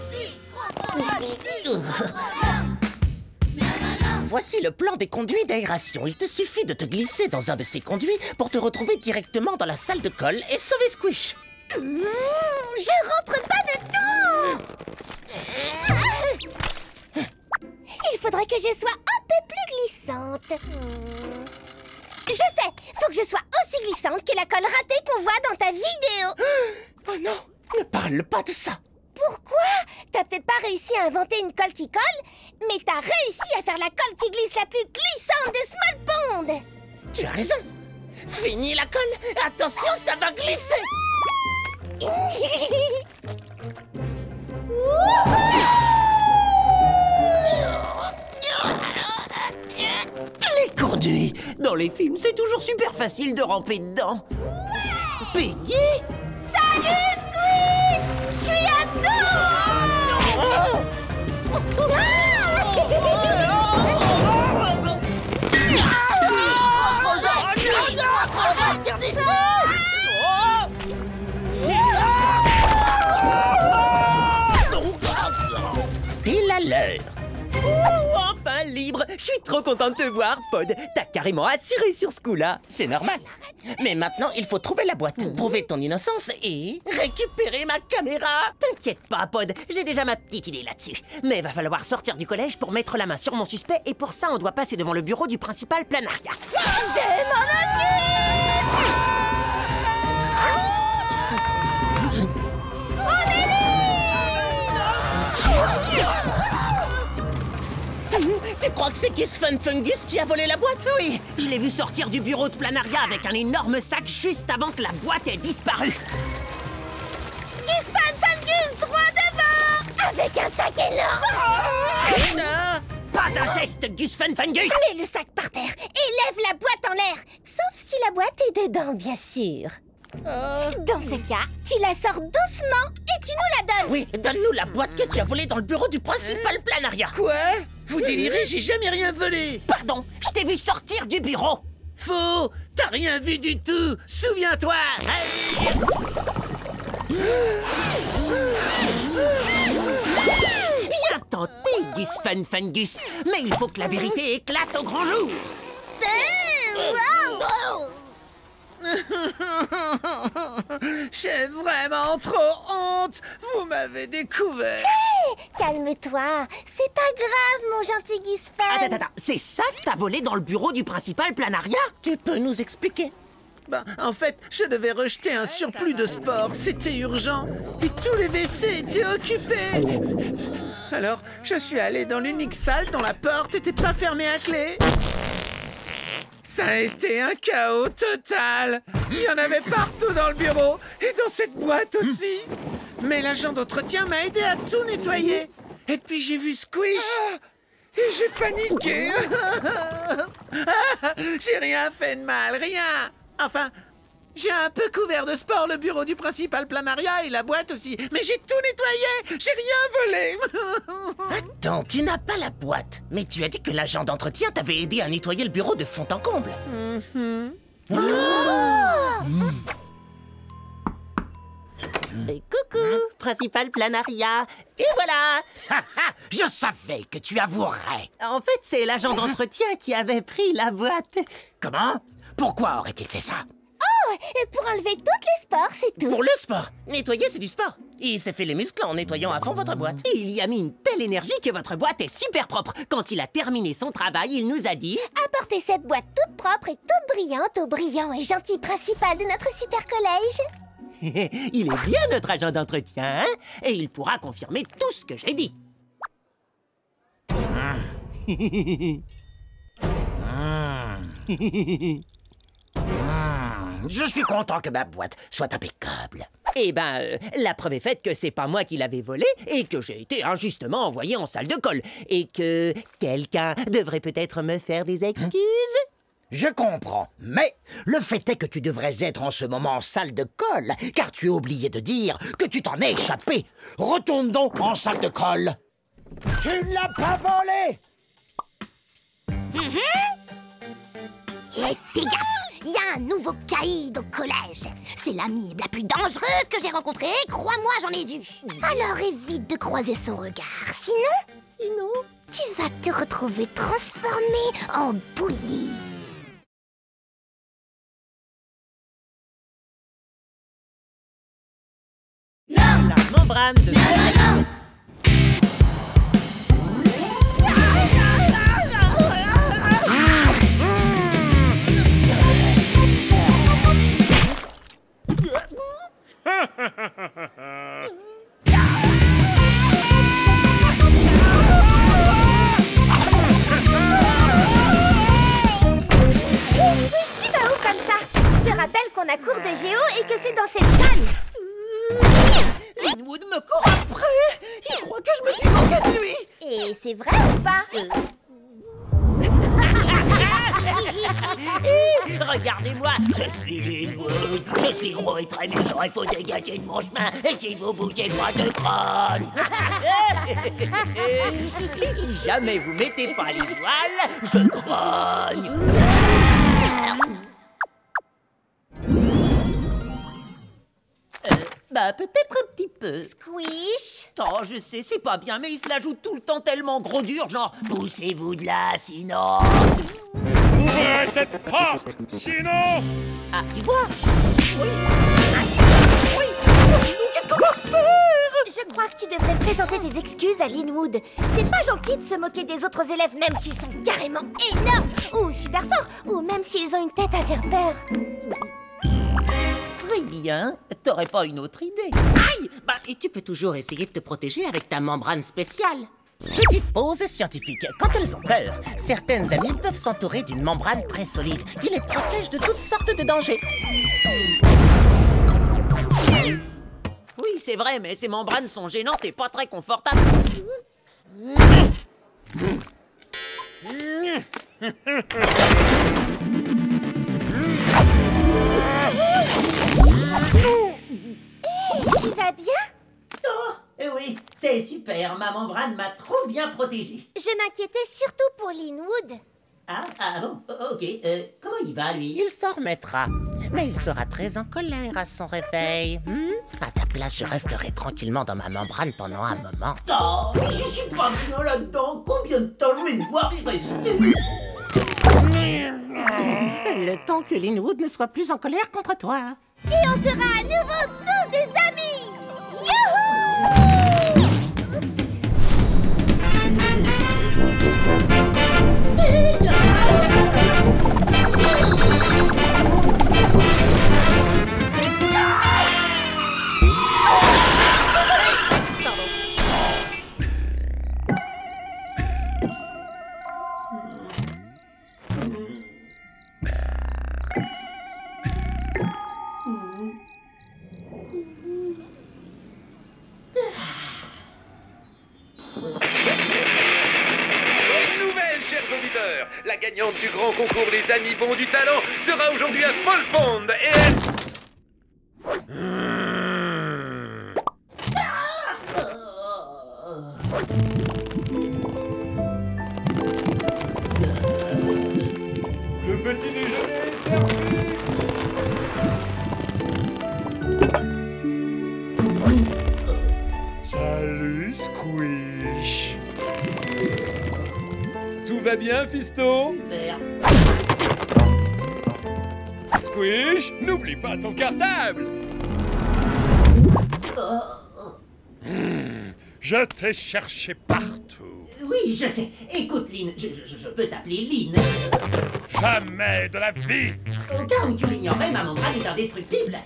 Voici le plan des conduits d'aération. Il te suffit de te glisser dans un de ces conduits pour te retrouver directement dans la salle de colle et sauver Squish. Je rentre pas dedans. Il faudrait que je sois un peu plus glissante. Je sais, faut que je sois aussi glissante que la colle ratée qu'on voit dans ta vidéo. Oh non, ne parle pas de ça. Pourquoi? T'as peut-être pas réussi à inventer une colle qui colle, mais t'as réussi à faire la colle qui glisse la plus glissante de Small Pond. Tu as raison. Fini la colle. Attention, ça va glisser. Les conduits. Dans les films, c'est toujours super facile de ramper dedans. Peggy? Salut, Squish! Je suis à Pile à l'heure. Enfin libre. Je suis trop content de te voir, Pod. T'as carrément assuré sur ce coup-là. C'est normal. Mais maintenant, il faut trouver la boîte, prouver ton innocence et récupérer ma caméra. T'inquiète pas, Pod. J'ai déjà ma petite idée là-dessus. Mais va falloir sortir du collège pour mettre la main sur mon suspect et pour ça, on doit passer devant le bureau du principal Planaria. Je m'en occupe! Tu crois que c'est Kiss Fun Fungus qui a volé la boîte? Oui, je l'ai vu sortir du bureau de Planaria avec un énorme sac juste avant que la boîte ait disparu. Kiss Fun Fungus droit devant! Avec un sac énorme! Pas un geste, Gus Fun Fungus! Mets le sac par terre et lève la boîte en l'air! Sauf si la boîte est dedans, bien sûr. Dans ce cas, tu la sors doucement et tu nous la donnes. Oui, donne-nous la boîte que tu as volée dans le bureau du principal Planaria. Quoi? Vous délirez, j'ai jamais rien volé. Pardon, je t'ai vu sortir du bureau. Faux, t'as rien vu du tout. Souviens-toi. Hey. Bien tenté, Gus Fun Fungus. Mais il faut que la vérité éclate au grand jour. J'ai vraiment trop honte. Vous m'avez découvert. Hey, calme-toi. C'est pas grave, mon gentil Gus Fun. Attends, c'est ça que t'as volé dans le bureau du principal Planaria? Tu peux nous expliquer? Ben, en fait, je devais rejeter un surplus de sport. C'était urgent. Et tous les WC étaient occupés. Alors, je suis allé dans l'unique salle dont la porte n'était pas fermée à clé. Ça a été un chaos total. Il y en avait partout dans le bureau et dans cette boîte aussi. Mais l'agent d'entretien m'a aidé à tout nettoyer. Et puis j'ai vu Squish et j'ai paniqué. J'ai rien fait de mal, rien. Enfin, j'ai un peu couvert de sport le bureau du principal Planaria et la boîte aussi. Mais j'ai tout nettoyé. J'ai rien volé. Attends, tu n'as pas la boîte. Mais tu as dit que l'agent d'entretien t'avait aidé à nettoyer le bureau de fond en comble. Et coucou, principal Planaria. Et voilà. Je savais que tu avouerais. En fait, c'est l'agent d'entretien qui avait pris la boîte. Comment? Pourquoi aurait-il fait ça? Oh, pour enlever toutes les spores, c'est tout. Pour le sport. Nettoyer, c'est du sport. Il s'est fait les muscles en nettoyant à fond votre boîte. Et il y a mis une telle énergie que votre boîte est super propre. Quand il a terminé son travail, il nous a dit... Apportez cette boîte toute propre et toute brillante au brillant et gentil principal de notre super collège. Il est bien notre agent d'entretien, hein? Et il pourra confirmer tout ce que j'ai dit. Je suis content que ma boîte soit impeccable. Eh ben, la preuve est faite que c'est pas moi qui l'avais volée et que j'ai été injustement envoyé en salle de colle. Et que quelqu'un devrait peut-être me faire des excuses. Je comprends, mais le fait est que tu devrais être en ce moment en salle de colle, car tu as oublié de dire que tu t'en es échappé. Retourne donc en salle de colle. Tu ne l'as pas volé. Et fais gaffe, il y a un nouveau caïd au collège. C'est l'amie la plus dangereuse que j'ai rencontrée, crois-moi, j'en ai vu. Alors évite de croiser son regard, sinon, tu vas te retrouver transformé en bouillie. La membrane de protection. Tu vas où comme ça? Je te rappelle qu'on a cours de géo et que c'est dans cette salle. Linwood me court après. Il croit que je me suis moqué de lui. Et c'est vrai ou pas? Regardez-moi, je suis Linwood. Je suis gros et très méchant. Il faut dégager de mon chemin. Et si vous bougez, moi je grogne. Et si jamais vous mettez pas les voiles, je grogne. Bah, peut-être un petit peu. Squish. Oh, je sais, c'est pas bien, mais il se la joue tout le temps tellement gros dur, genre « Poussez-vous de là, sinon... » Ouvrez cette porte, sinon... Ah, tu vois? Oui. Oui. Qu'est-ce qu'on va faire? Je crois que tu devrais présenter des excuses à Linwood. C'est pas gentil de se moquer des autres élèves, même s'ils sont carrément énormes, ou super forts, ou même s'ils ont une tête à faire peur. Très bien. T'aurais pas une autre idée? Aïe! Bah, et tu peux toujours essayer de te protéger avec ta membrane spéciale. Petite pause scientifique. Quand elles ont peur, certaines amies peuvent s'entourer d'une membrane très solide qui les protège de toutes sortes de dangers. Oui, c'est vrai, mais ces membranes sont gênantes et pas très confortables. Tu vas bien? Oh, oui, c'est super. Ma membrane m'a trop bien protégée. Je m'inquiétais surtout pour Linwood. Ah bon, ok. Comment il va, lui? Il s'en remettra. Mais il sera très en colère à son réveil. À ta place, je resterai tranquillement dans ma membrane pendant un moment. Oh, mais je suis pas bien là-dedans. Combien de temps je vais devoir y rester? Le temps que Linwood ne soit plus en colère contre toi. Et on sera à nouveau tous des amis. Youhou! La gagnante du grand concours des amis bons du talent sera aujourd'hui à Small Pond et elle... Le petit déjeuner est servi. Salut, Squish. Tout va bien, fiston? Squish, n'oublie pas ton cartable. Je t'ai cherché partout. Oui, je sais. Écoute, Lynn, je peux t'appeler Lynn. Jamais de la vie. Au cas où tu l'ignorais, ma membrane est indestructible.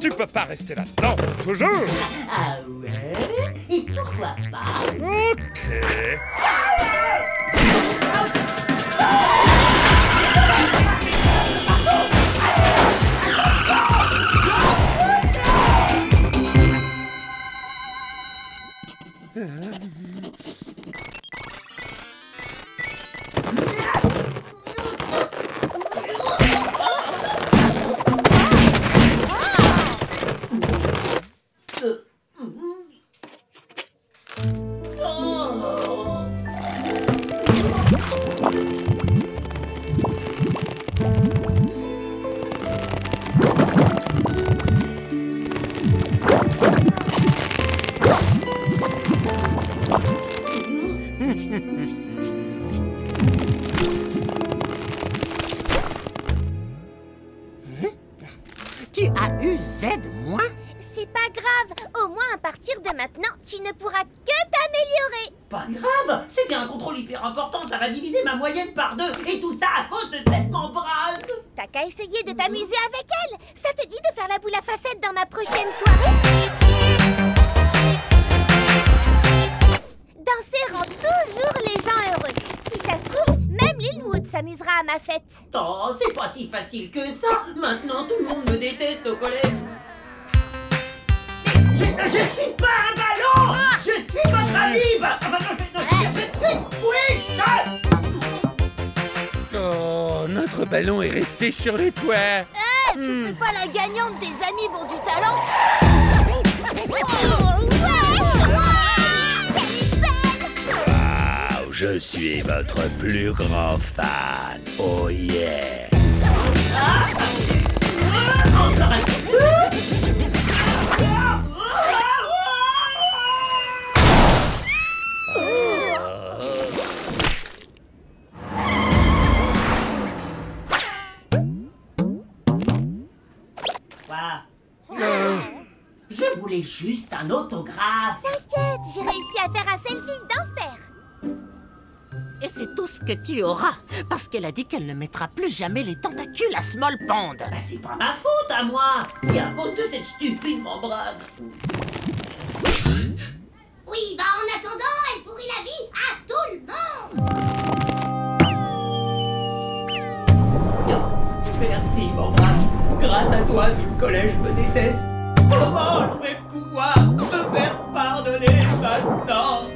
Tu peux pas rester là-dedans, toujours. Ah ouais? Et pourquoi pas? Ok. aides, moi? C'est pas grave. Au moins, à partir de maintenant, tu ne pourras que t'améliorer. Pas grave, c'était un contrôle hyper important, ça va diviser ma moyenne par 2, et tout ça à cause de cette membrane. T'as qu'à essayer de t'amuser avec elle. Ça te dit de faire la boule à facettes dans ma prochaine soirée? Danser rend toujours les gens heureux. Si ça se trouve, même Linwood s'amusera à ma fête. Oh, c'est pas si facile que ça. Maintenant, tout le monde me déteste au collège. Je suis pas un ballon. Je suis votre ami. Enfin, je suis Squish. Oh, notre ballon est resté sur le toit. Ce serait pas la gagnante des amis bons du talent? Waouh, je suis votre plus grand fan. Oh yeah. Je voulais juste un autographe. T'inquiète, j'ai réussi à faire un selfie d'enfer. Et c'est tout ce que tu auras, parce qu'elle a dit qu'elle ne mettra plus jamais les tentacules à Small Pond. Bah, c'est pas ma faute à moi. C'est à cause de cette stupide membrane. Oui, bah en attendant, elle pourrit la vie à tout le monde. Merci, membrane. Grâce à toi, tout le collège me déteste. Comment je vais pouvoir me faire pardonner maintenant?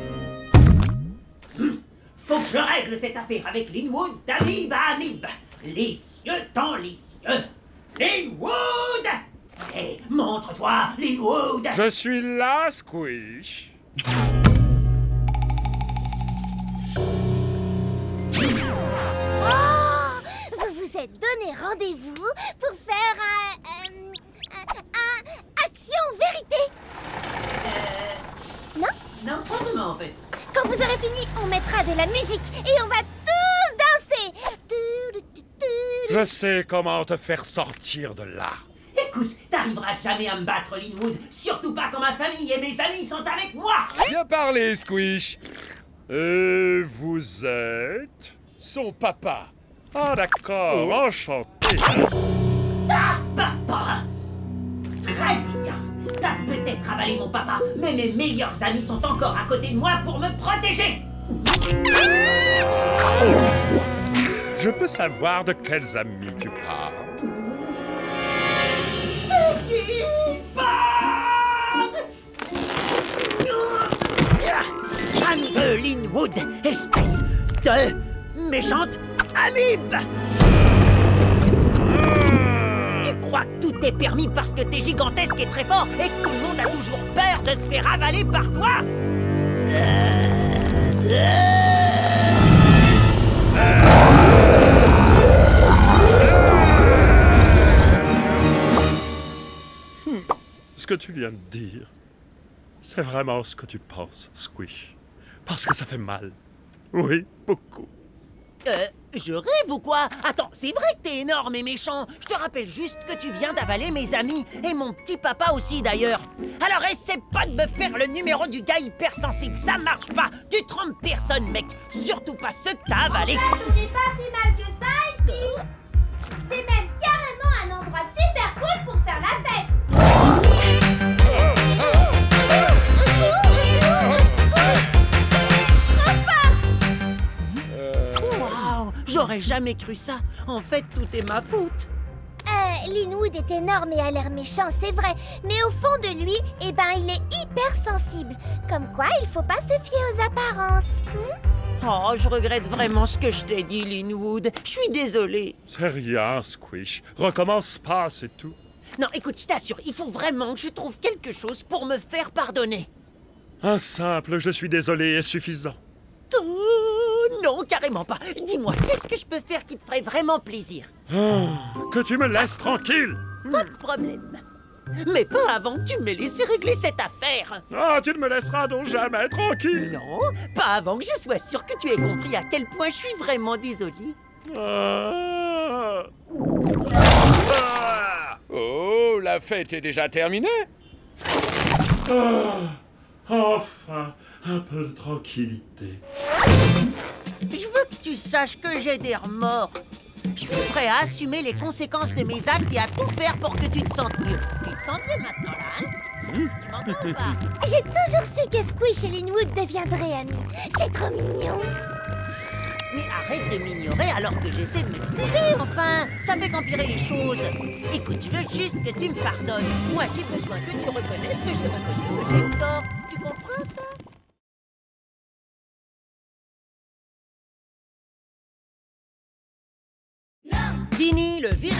Faut que je règle cette affaire avec Linwood d'Amib à Amib. Les cieux dans les cieux. Linwood! Allez, montre-toi, Linwood! Je suis là, Squish. Vous vous êtes donné rendez-vous pour faire un action vérité. Non? Non, pas vraiment en fait. Quand vous aurez fini, on mettra de la musique et on va tous danser. Je sais comment te faire sortir de là. Écoute, t'arriveras jamais à me battre, Linwood. Surtout pas quand ma famille et mes amis sont avec moi. Bien parlé, Squish. Et vous êtes son papa. Ah d'accord, enchanté. Ta papa. Très bien. T'as peut-être avalé mon papa, mais mes meilleurs amis sont encore à côté de moi pour me protéger. Je peux savoir de quels amis tu parles? Ami de Linwood, espèce de méchante amibe! Tu crois que tout est permis parce que t'es gigantesque et très fort et que tout le monde a toujours peur de se faire avaler par toi? Ce que tu viens de dire, c'est vraiment ce que tu penses, Squish. Parce que ça fait mal. Oui, beaucoup. Je rêve ou quoi? Attends, c'est vrai que t'es énorme et méchant. Je te rappelle juste que tu viens d'avaler mes amis. Et mon petit papa aussi, d'ailleurs. Alors essaie pas de me faire le numéro du gars hypersensible. Ça marche pas. Tu trompes personne, mec. Surtout pas ceux que t'as avalés. En fait, on n'est pas si mal que ça ici. C'est même carrément un endroit super cool pour faire la fête. J'aurais jamais cru ça. En fait, tout est ma faute. Linwood est énorme et a l'air méchant, c'est vrai. Mais au fond de lui, eh ben, il est hyper sensible. Comme quoi, il faut pas se fier aux apparences. Oh, je regrette vraiment ce que je t'ai dit, Linwood. Je suis désolée. C'est rien, Squish. Recommence pas, c'est tout. Non, écoute, je t'assure, il faut vraiment que je trouve quelque chose pour me faire pardonner. Un simple « je suis désolé » est suffisant. Non, carrément pas. Dis-moi, qu'est-ce que je peux faire qui te ferait vraiment plaisir? Que tu me laisses tranquille. Pas de problème. Mais pas avant que tu m'aies laissé régler cette affaire. Ah, tu ne me laisseras donc jamais tranquille. Non, pas avant que je sois sûr que tu aies compris à quel point je suis vraiment désolée. Oh, la La fête est déjà terminée? Enfin, un peu de tranquillité. Je veux que tu saches que j'ai des remords. Je suis prêt à assumer les conséquences de mes actes et à tout faire pour que tu te sentes mieux. Tu te sens mieux maintenant, là, hein? Tu m'entends ou pas? J'ai toujours su que Squish et Linwood deviendraient amis. C'est trop mignon. Mais arrête de m'ignorer alors que j'essaie de m'excuser, enfin. Ça fait qu'empirer les choses. Écoute, je veux juste que tu me pardonnes. Moi, j'ai besoin que tu reconnaisses que j'ai reconnu que j'ai eu tort. Tu comprends ça? Fini le virus.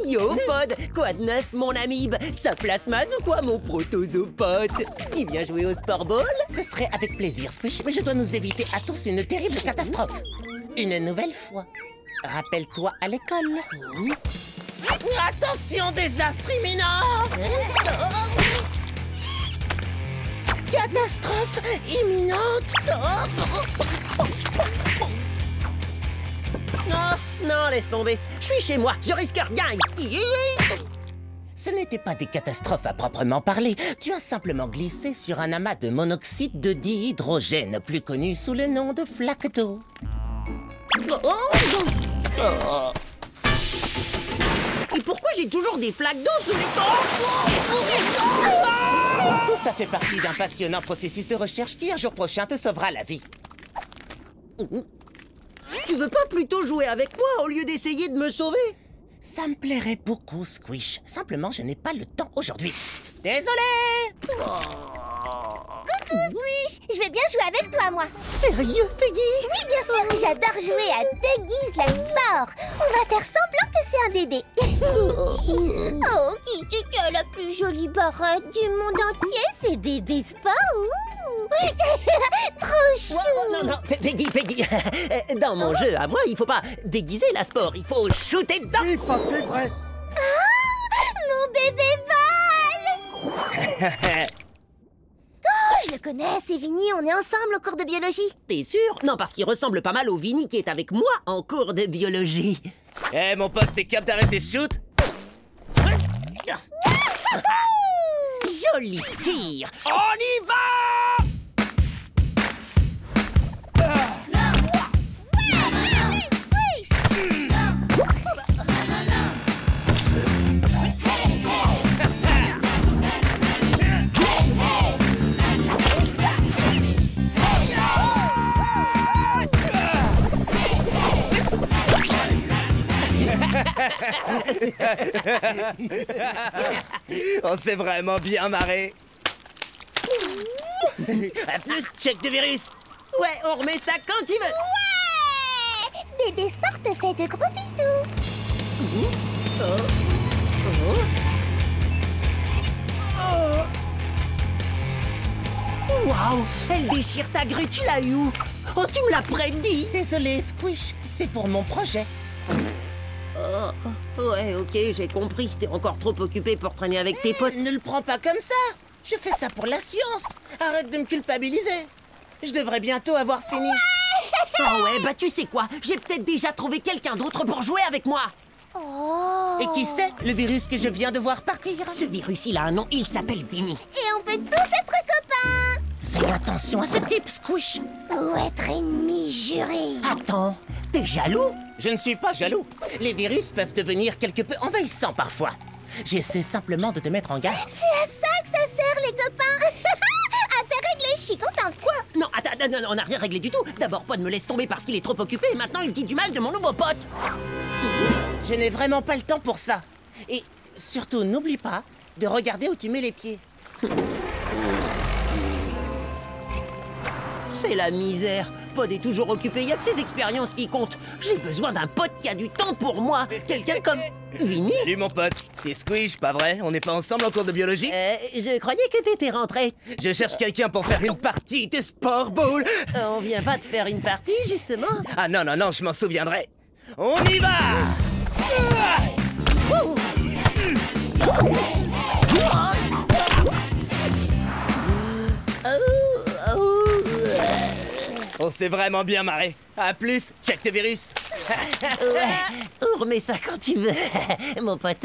Yo, Pod, quoi de neuf, mon amibe? Ça plasmase ou quoi, mon protozopote? Tu viens jouer au sport ball? Ce serait avec plaisir, Squish, mais je dois nous éviter à tous une terrible catastrophe. Une nouvelle fois. Rappelle-toi à l'école. Attention, désastre imminent! Catastrophe imminente! Non, laisse tomber. Je suis chez moi, je risque rien ici. Ce n'était pas des catastrophes à proprement parler. Tu as simplement glissé sur un amas de monoxyde de dihydrogène, plus connu sous le nom de flaque d'eau. Et pourquoi j'ai toujours des flaques d'eau sous les dents? Tout ça fait partie d'un passionnant processus de recherche qui, un jour prochain, te sauvera la vie. Tu veux pas plutôt jouer avec moi au lieu d'essayer de me sauver? Ça me plairait beaucoup, Squish. Simplement, je n'ai pas le temps aujourd'hui. Désolé! Coucou, Squish! Je vais bien jouer avec toi, moi. Sérieux, Peggy? Oui, bien sûr. J'adore jouer à Déguise la sport. On va faire semblant que c'est un bébé. Oh, qui a la plus jolie barrette du monde entier? C'est bébé sport. Trop chou! Non, Peggy. Dans mon jeu, à moi, il faut pas déguiser la sport, il faut shooter dedans. Oui, ça c'est vrai. Ah, mon bébé vole! Oh, je le connais, c'est Vinny, on est ensemble au cours de biologie. T'es sûr? Non, parce qu'il ressemble pas mal au Vinny qui est avec moi en cours de biologie. Eh, mon pote, t'es capable d'arrêter ce shoot? Joli tir! On y va! On s'est vraiment bien marré. À plus, check de virus. Ouais, on remet ça quand tu veux. Ouais! Bébé Sport te fait de gros bisous. Waouh, elle déchire ta grue, tu l'as eu où? Oh, tu me l'as prédit. Désolé, Squish, c'est pour mon projet. Ouais, ok, j'ai compris. T'es encore trop occupé pour traîner avec tes potes. Ne le prends pas comme ça. Je fais ça pour la science. Arrête de me culpabiliser. Je devrais bientôt avoir fini. Oh ouais, bah tu sais quoi? J'ai peut-être déjà trouvé quelqu'un d'autre pour jouer avec moi. Oh! Et qui c'est? Le virus que je viens de voir partir? Ce virus, il a un nom, il s'appelle Vinny. Et on peut tous être copains! Fais attention à ce type, Squish. Ou être ennemi juré. Attends, t'es jaloux? Je ne suis pas jaloux. Les virus peuvent devenir quelque peu envahissants parfois. J'essaie simplement de te mettre en garde. C'est à ça que ça sert, les copains! Affaire réglée, je suis contente. Quoi? Non, attends, non, on n'a rien réglé du tout. D'abord, Pod me laisse tomber parce qu'il est trop occupé et maintenant il dit du mal de mon nouveau pote. Je n'ai vraiment pas le temps pour ça. Et surtout, n'oublie pas de regarder où tu mets les pieds. C'est la misère. Pod est toujours occupé, il y a que ses expériences qui comptent. J'ai besoin d'un pote qui a du temps pour moi. Quelqu'un comme Vinny. Salut mon pote. T'es Squish, pas vrai? On n'est pas ensemble en cours de biologie? Je croyais que t'étais rentré. Je cherche quelqu'un pour faire une partie de sport ball. On vient pas de faire une partie, justement. Ah non, je m'en souviendrai. On y va! On s'est vraiment bien marré. À plus, check tes virus. Ouais, on remet ça quand tu veux, mon pote.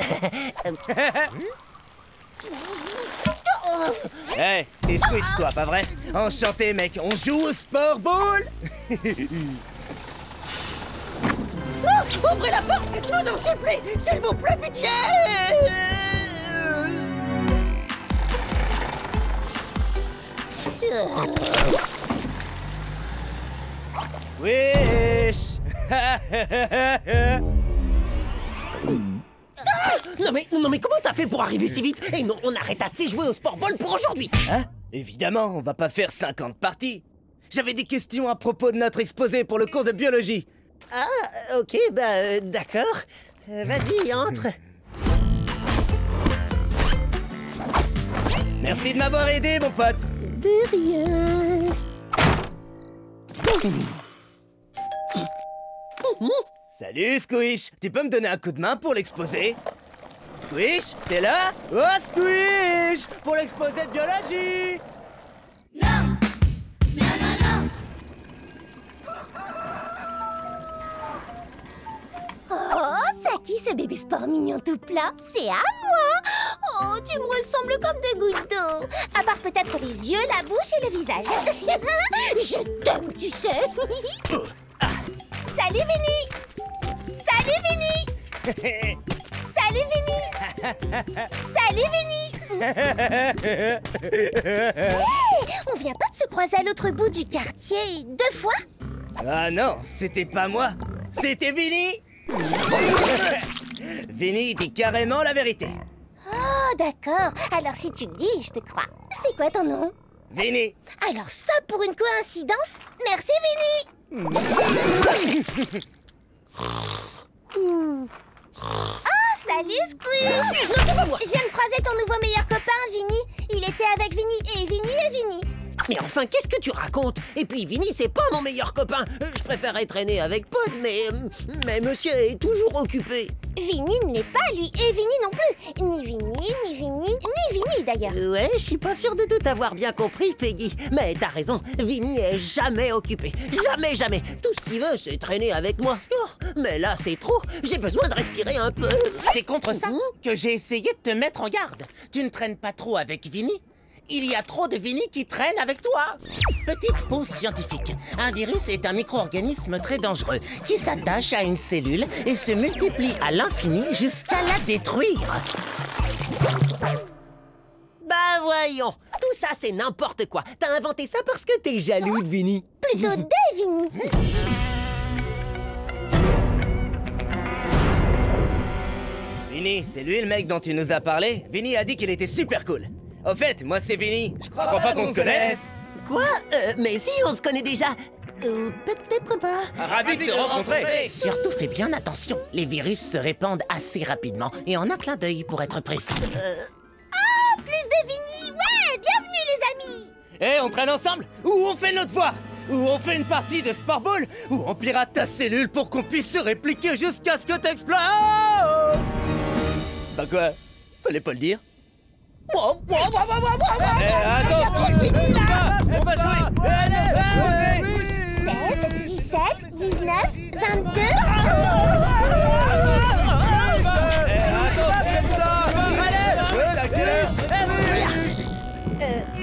Hey, t'es Squish toi, pas vrai? Enchanté mec, on joue au sport ball. Non, ouvrez la porte, je vous en supplie, s'il vous plaît, pitié. Squish. Non mais comment t'as fait pour arriver si vite? Et non, on arrête assez jouer au sport ball pour aujourd'hui. Hein? Évidemment, on va pas faire 50 parties. J'avais des questions à propos de notre exposé pour le cours de biologie. Ah, ok, bah d'accord. Vas-y, entre. Merci de m'avoir aidé, mon pote. De rien. Salut, Squish. Tu peux me donner un coup de main pour l'exposé? Squish, t'es là? Oh, Squish! Pour l'exposé de biologie! Non! Non, non, non! Oh, c'est à qui ce bébé sport mignon tout plat? C'est à moi! Oh, tu me ressembles comme des gouttes d'eau. À part peut-être les yeux, la bouche et le visage. Je t'aime, tu sais. Salut, Vinny! Salut, Vinny! Salut, Vinny! Salut, Vinny! Hey, on vient pas de se croiser à l'autre bout du quartier 2 fois? Ah non, c'était pas moi. C'était Vinny! Vinny dit carrément la vérité. Oh, d'accord. Alors si tu le dis, je te crois. C'est quoi ton nom? Vinny. Alors ça, pour une coïncidence, merci, Vinny! Ah, salut, Squish! Je viens de croiser ton nouveau meilleur copain, Vinny. Il était avec Vinny, et Vinny est Vinny. Mais enfin, qu'est-ce que tu racontes? Et puis Vinny, c'est pas mon meilleur copain. Je préférerais traîner avec Pod, mais monsieur est toujours occupé. Vinny ne l'est pas, lui, et Vinny non plus. Ni Vinny, ni Vinny, ni Vinny d'ailleurs. Ouais, je suis pas sûr de tout avoir bien compris, Peggy. Mais t'as raison, Vinny est jamais occupé. Jamais, jamais. Tout ce qu'il veut, c'est traîner avec moi. Oh, mais là, c'est trop. J'ai besoin de respirer un peu. C'est contre ça que j'ai essayé de te mettre en garde. Tu ne traînes pas trop avec Vinny. Il y a trop de Vinny qui traînent avec toi. Petite pause scientifique. Un virus est un micro-organisme très dangereux qui s'attache à une cellule et se multiplie à l'infini jusqu'à la détruire. Bah voyons, tout ça c'est n'importe quoi. T'as inventé ça parce que t'es jaloux de Vinny. Plutôt de Vinny. Vinny, c'est lui le mec dont tu nous as parlé? Vinny a dit qu'il était super cool. Au fait, moi c'est Vinny. Je crois pas qu'on se connaisse. Quoi? Mais si, on se connaît déjà. Peut-être pas. Ravi de te rencontrer. Surtout fais bien attention. Les virus se répandent assez rapidement et en un clin d'œil pour être précis. Ah, plus de Vinny. Ouais, bienvenue les amis. Eh, on traîne ensemble? Ou on fait notre voix? Ou on fait une partie de Sport Ball? Ou on pirate ta cellule pour qu'on puisse se répliquer jusqu'à ce que t'exploses? Bah quoi? Fallait pas le dire. Attends, on va jouer. 16, 17, 19, 22...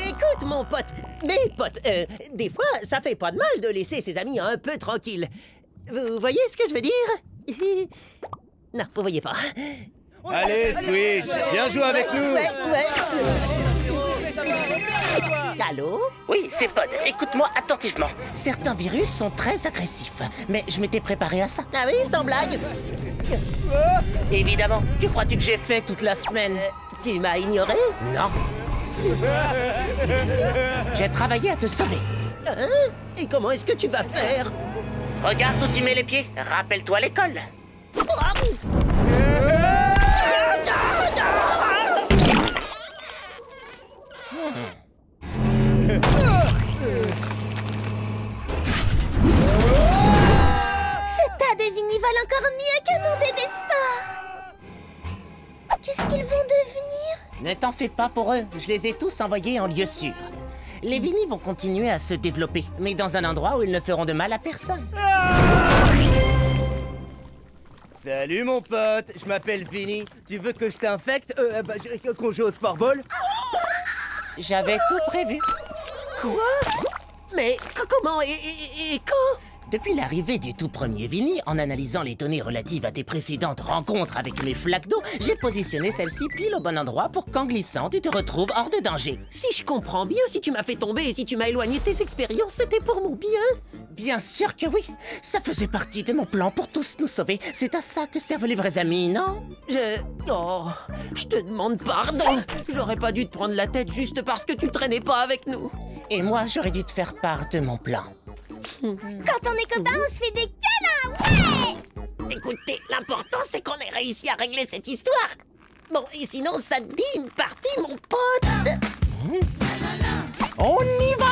Écoute, mon pote, mes potes, des fois, ça fait pas de mal de laisser ses amis un peu tranquilles. Vous voyez ce que je veux dire? Non, vous voyez pas. Allez, Squish, viens jouer avec nous. Ouais. Allô? Oui, c'est Pod. Écoute-moi attentivement. Certains virus sont très agressifs, mais je m'étais préparé à ça. Ah oui, sans blague. Évidemment. Que crois-tu que j'ai fait toute la semaine? Tu m'as ignoré? Non. J'ai travaillé à te sauver. Hein? Et comment est-ce que tu vas faire? Regarde où tu mets les pieds. Rappelle-toi l'école. Ce tas de Vinny vole encore mieux que mon bébé sport. Qu'est-ce qu'ils vont devenir? Ne t'en fais pas pour eux. Je les ai tous envoyés en lieu sûr. Les Vinny vont continuer à se développer, mais dans un endroit où ils ne feront de mal à personne. Salut mon pote, je m'appelle Vinny. Tu veux que je t'infecte qu'on joue au sport-ball? J'avais tout prévu. Quoi? Mais comment et quand? Depuis l'arrivée du tout premier Vinny, en analysant les données relatives à tes précédentes rencontres avec mes flaques d'eau, j'ai positionné celle-ci pile au bon endroit pour qu'en glissant, tu te retrouves hors de danger. Si je comprends bien, si tu m'as fait tomber et si tu m'as éloigné de tes expériences, c'était pour mon bien. Bien sûr que oui. Ça faisait partie de mon plan pour tous nous sauver. C'est à ça que servent les vrais amis, non? Je te demande pardon. J'aurais pas dû te prendre la tête juste parce que tu traînais pas avec nous. Et moi, j'aurais dû te faire part de mon plan. Quand on est copains, on se fait des câlins, ouais! Écoutez, l'important c'est qu'on ait réussi à régler cette histoire. Bon, et sinon, ça te dit une partie, mon pote? On y va!